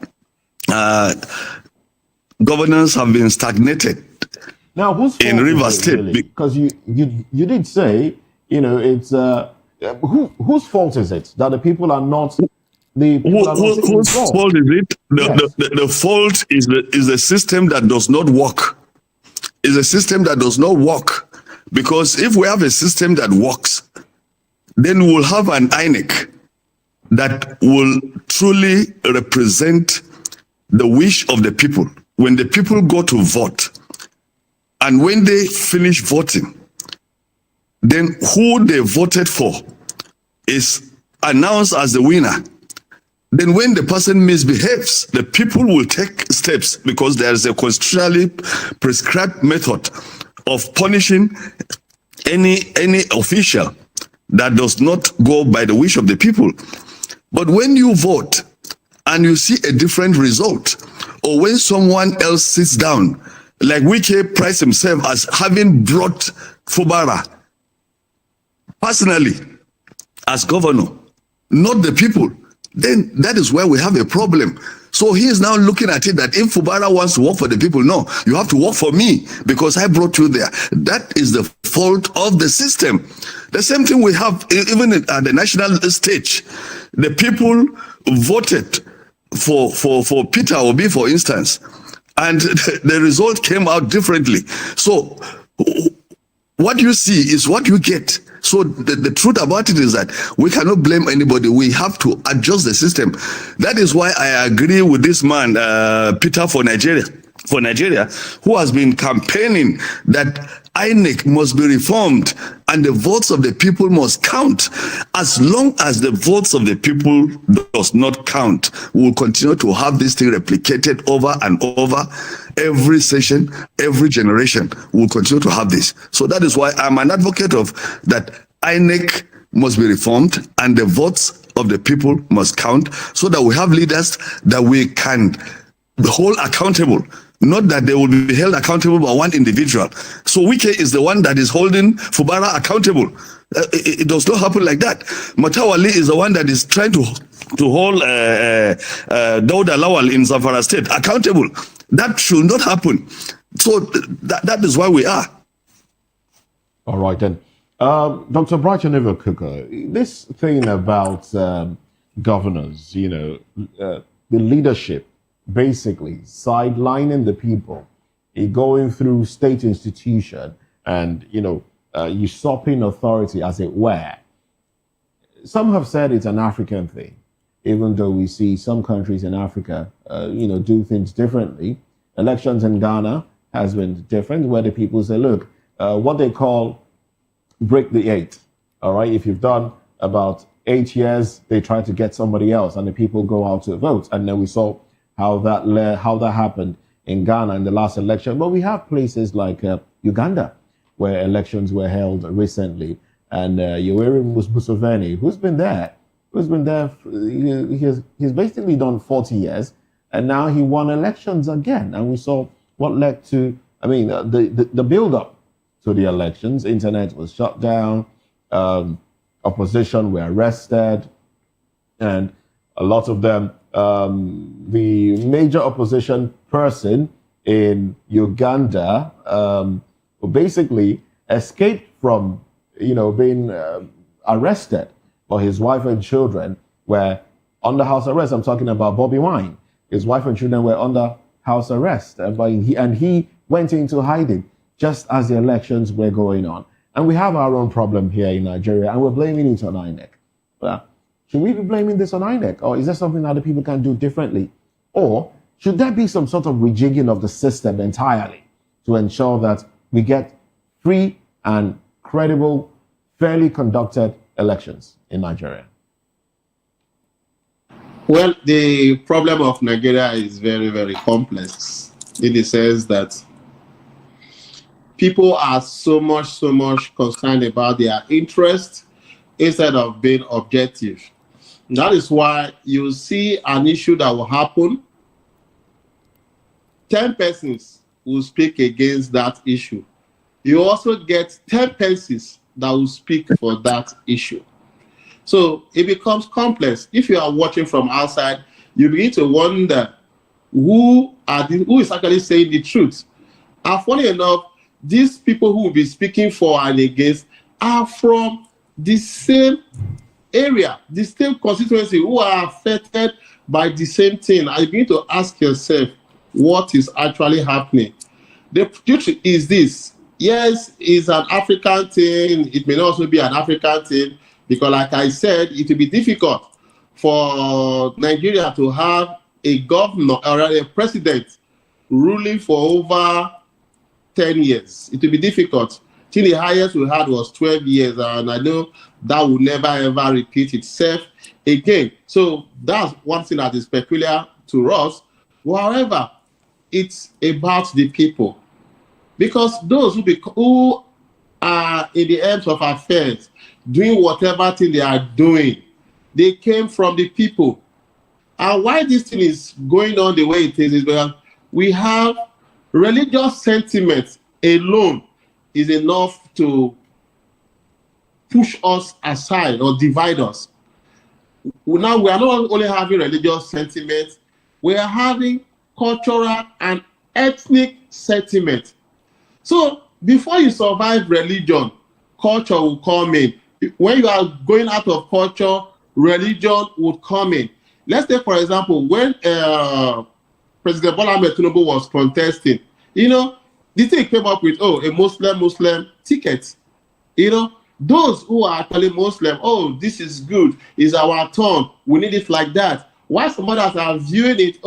Governance have been stagnated. Now, who's in Rivers State? Really? Because you did say, it's whose fault is it that the people are not? Whose fault is it? The fault is the system that does not work. Is a system that does not work. Because if we have a system that works, then we will have an INEC that will truly represent the wish of the people. When the people go to vote, and when they finish voting, then who they voted for is announced as the winner. Then when the person misbehaves, the people will take steps because there is a constitutionally prescribed method of punishing any official that does not go by the wish of the people. But when you vote and you see a different result, or when someone else sits down, like Wike prides himself as having brought Fubara personally as governor, not the people, then that is where we have a problem. So he is now looking at it that if Fubara wants to work for the people, no, you have to work for me because I brought you there. That is the fault of the system. The same thing we have even at the national stage. The people voted for Peter Obi, for instance, and the result came out differently. So what you see is what you get. So the truth about it is that we cannot blame anybody. We have to adjust the system. That is why I agree with this man, Peter for Nigeria, who has been campaigning that INEC must be reformed and the votes of the people must count. As long as the votes of the people does not count, we will continue to have this thing replicated over and over. Every session, every generation will continue to have this. So that is why I'm an advocate of that INEC must be reformed and the votes of the people must count so that we have leaders that we can hold accountable. Not that they will be held accountable by one individual. So Wike is the one that is holding Fubara accountable. It does not happen like that. Matawali is the one that is trying to hold Dauda Lawal in Zamfara State accountable. That should not happen. So that is why we are. All right then. Dr. Brighton Cooker, this thing about governors, the leadership, basically sidelining the people, going through state institution and, usurping authority, as it were. Some have said it's an African thing, even though we see some countries in Africa, do things differently. Elections in Ghana has been different, where the people say, look, what they call break the 8. All right, if you've done about 8 years, they try to get somebody else, and the people go out to vote. And then we saw how that happened in Ghana in the last election. But we have places like Uganda, where elections were held recently, and Yoweri Museveni, who's been there, he's basically done 40 years, and now he won elections again. And we saw what led to, the build-up to the elections. Internet was shut down, opposition were arrested, and a lot of them, the major opposition person in Uganda basically escaped from, being arrested, but his wife and children were under house arrest. I'm talking about Bobby Wine. His wife and children were under house arrest, and he went into hiding just as the elections were going on. And we have our own problem here in Nigeria, and we're blaming it on INEC. But should we be blaming this on INEC? Or is there something that the people can do differently? Or should there be some sort of rejigging of the system entirely to ensure that we get free and credible, fairly conducted elections in Nigeria? Well, the problem of Nigeria is very, very complex in the sense that people are so much concerned about their interest instead of being objective. That is why you see an issue that will happen, 10 persons will speak against that issue. You also get 10 persons that will speak for that issue. So it becomes complex. If you are watching from outside, you begin to wonder who is actually saying the truth. And funny enough, these people who will be speaking for and against are from the same area, the same constituency, who are affected by the same thing. And you begin to ask yourself, what is actually happening? The truth is this. Yes, it's an African thing. It may also be an African thing, because like I said, it will be difficult for Nigeria to have a governor or a president ruling for over 10 years. It will be difficult. I think the highest we had was 12 years, and I know that will never ever repeat itself again. So that's one thing that is peculiar to us. However, it's about the people. Because those who are in the ends of affairs, doing whatever thing they are doing, they came from the people. And why this thing is going on the way it is because we have religious sentiment alone is enough to push us aside or divide us. Now we are not only having religious sentiment, we are having cultural and ethnic sentiment. So before you survive religion, culture will come in. When you are going out of culture, religion would come in. Let's take, for example, when President Bola Ahmed Tinubu was contesting, the thing came up with, a Muslim ticket. Those who are actually Muslim, this is good, it's our turn, we need it like that. While some others are viewing it,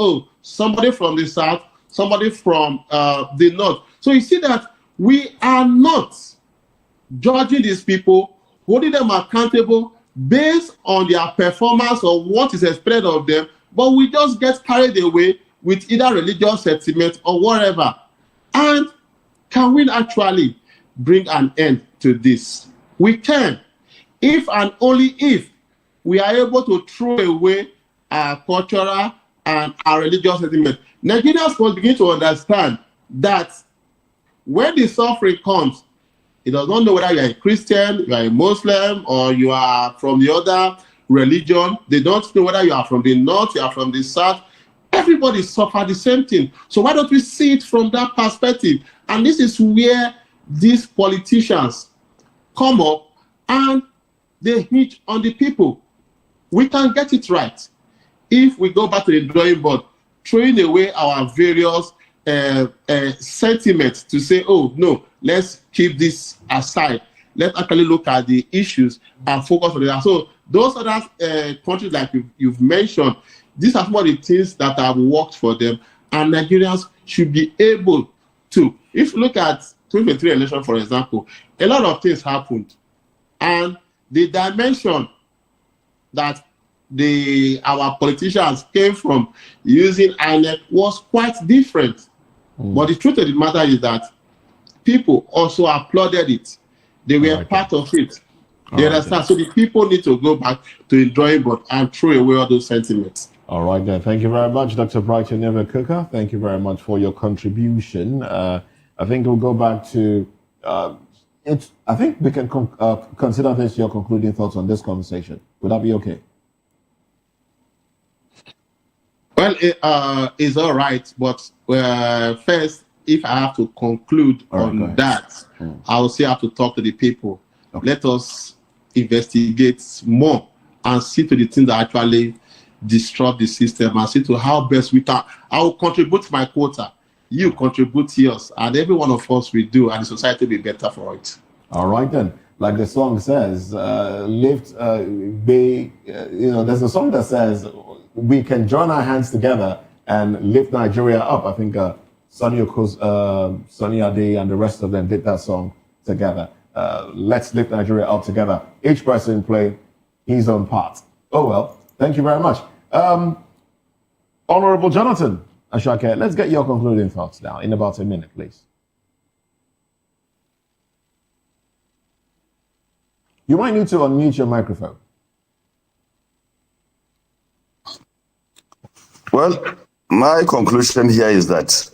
somebody from the south, somebody from the north. So you see that we are not judging these people, holding them accountable based on their performance or what is expected of them, but we just get carried away with either religious sentiment or whatever. And can we actually bring an end to this? We can, if and only if we are able to throw away our cultural and our religious sentiment. Nigerians must begin to understand that when the suffering comes, it does not know whether you are a Christian, you are a Muslim, or you are from the other religion. They don't know whether you are from the north, you are from the south. Everybody suffers the same thing. So why don't we see it from that perspective? And this is where these politicians come up and they hit on the people. We can get it right if we go back to the drawing board, throwing away our various sentiments to say, no, let's keep this aside. Let's actually look at the issues and focus on it. So those other countries like you've mentioned, these are some of the things that have worked for them, and Nigerians should be able to. If you look at 2023 election, for example, a lot of things happened, and the dimension that our politicians came from using INEC was quite different. But the truth of the matter is that people also applauded it. They were part of it. They understand. So the people need to go back to the drawing board and throw away all those sentiments. All right, then. Thank you very much, Dr. Brighton Never-Cooker. Thank you very much for your contribution. I think we'll go back to I think we can consider this your concluding thoughts on this conversation. Would that be okay? Well, it's all right, but first, if I have to conclude on that, I will still have to talk to the people. Okay. Let us investigate more and see to the things that actually disrupt the system and see to how best we can. I will contribute my quota. You contribute yours, and every one of us will do, and the society will be better for it. All right then. Like the song says, lift, there's a song that says we can join our hands together and lift Nigeria up. I think Sonny Ade and the rest of them did that song together. Let's lift Nigeria up together. Each person play his own part. Oh well, thank you very much. Honorable Jonathan Ashake, let's get your concluding thoughts now in about a minute, please. You might need to unmute your microphone. Well, my conclusion here is that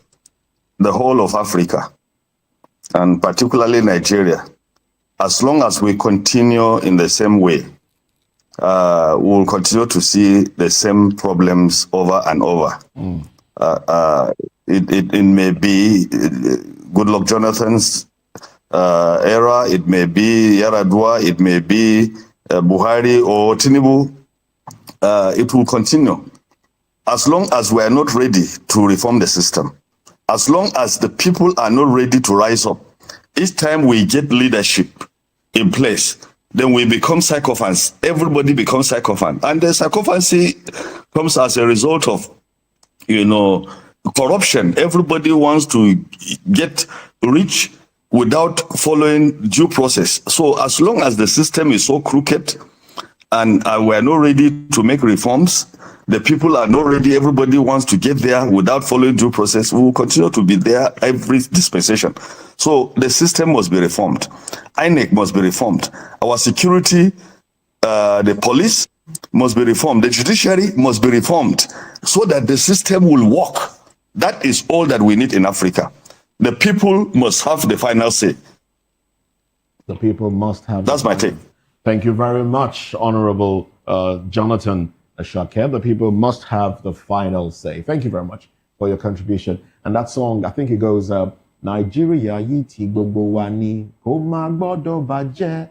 the whole of Africa, and particularly Nigeria, as long as we continue in the same way, we'll continue to see the same problems over and over. It may be Goodluck Jonathan's era, it may be Yaradua, it may be Buhari or Tinubu. It will continue. As long as we are not ready to reform the system, as long as the people are not ready to rise up, each time we get leadership in place, then we become sycophants. Everybody becomes sycophant. And the sycophancy comes as a result of, corruption. Everybody wants to get rich without following due process. So as long as the system is so crooked and we're not ready to make reforms, the people are not ready, everybody wants to get there without following due process, we will continue to be there every dispensation. So the system must be reformed. INEC must be reformed. Our security, the police must be reformed. The judiciary must be reformed so that the system will work. That is all that we need in Africa. The people must have the final say. The people must have. That's my take. Thank you very much, Honorable Jonathan Ashake. The people must have the final say. Thank you very much for your contribution. And that song, I think it goes, Nigeria yi ti gbogbo wa ni, kò má gbọ́dọ̀ bàjẹ́.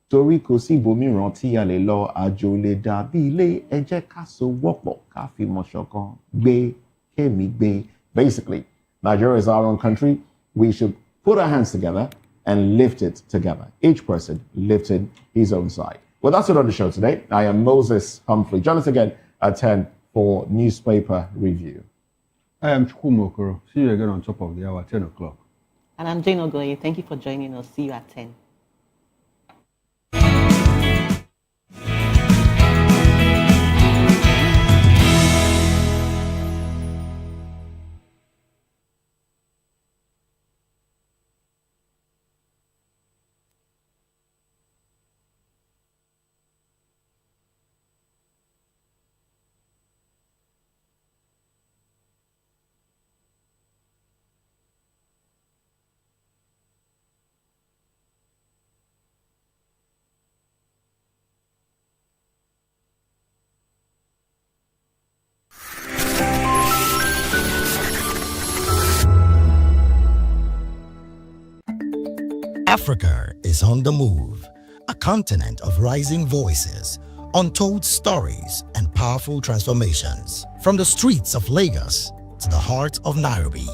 Torí kò sí ibòmíràn tí a lè lọ, àjò lè dàbí ilé, ẹ jẹ́ ká sowọ́pọ̀, ká fìmọ̀ ṣọ̀kan, gbé, kémi gbé. Basically, Nigeria is our own country. We should put our hands together and lift it together. Each person lifting his own side. Well, that's it on the show today. I am Moses Humphrey. Join us again at 10 for newspaper review. I am Chukwumokoro. See you again on top of the hour, 10 o'clock. And I'm Jane Ogoye. Thank you for joining us. See you at 10. Africa is on the move, a continent of rising voices, untold stories, and powerful transformations. From the streets of Lagos to the heart of Nairobi,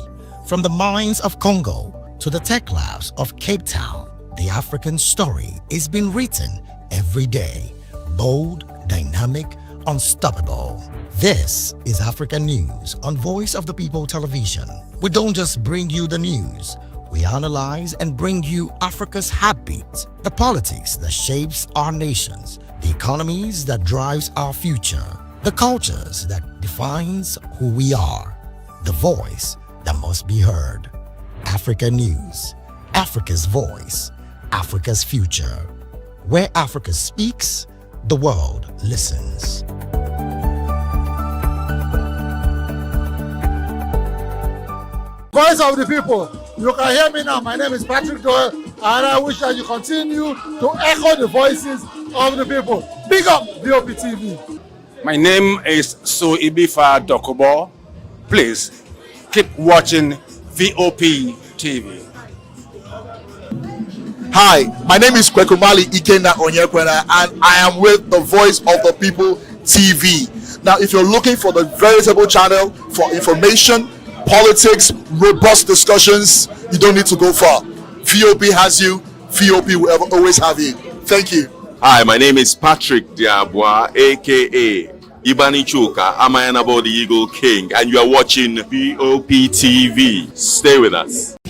from the mines of Congo to the tech labs of Cape Town, the African story is being written every day. Bold, dynamic, unstoppable. This is African News on Voice of the People Television. We don't just bring you the news. We analyze and bring you Africa's heartbeat, the politics that shapes our nations, the economies that drives our future, the cultures that defines who we are, the voice that must be heard. Africa News, Africa's voice, Africa's future. Where Africa speaks, the world listens. Voice of the people. You can hear me now. My name is Patrick Doyle, and I wish that you continue to echo the voices of the people. Big up VOP TV. My name is Ibifa Dokubo. Please keep watching VOP TV. Hi, my name is Kwaso Ikenna Onyekwena, and I am with the Voice of the People TV. Now, if you're looking for the veritable channel for information, politics, robust discussions, you don't need to go far. VOP has you. VOP will always have you. Thank you. Hi, my name is Patrick Diabwa, aka Ibani Chuka. I'm the Eagle King, and you are watching VOP TV. Stay with us.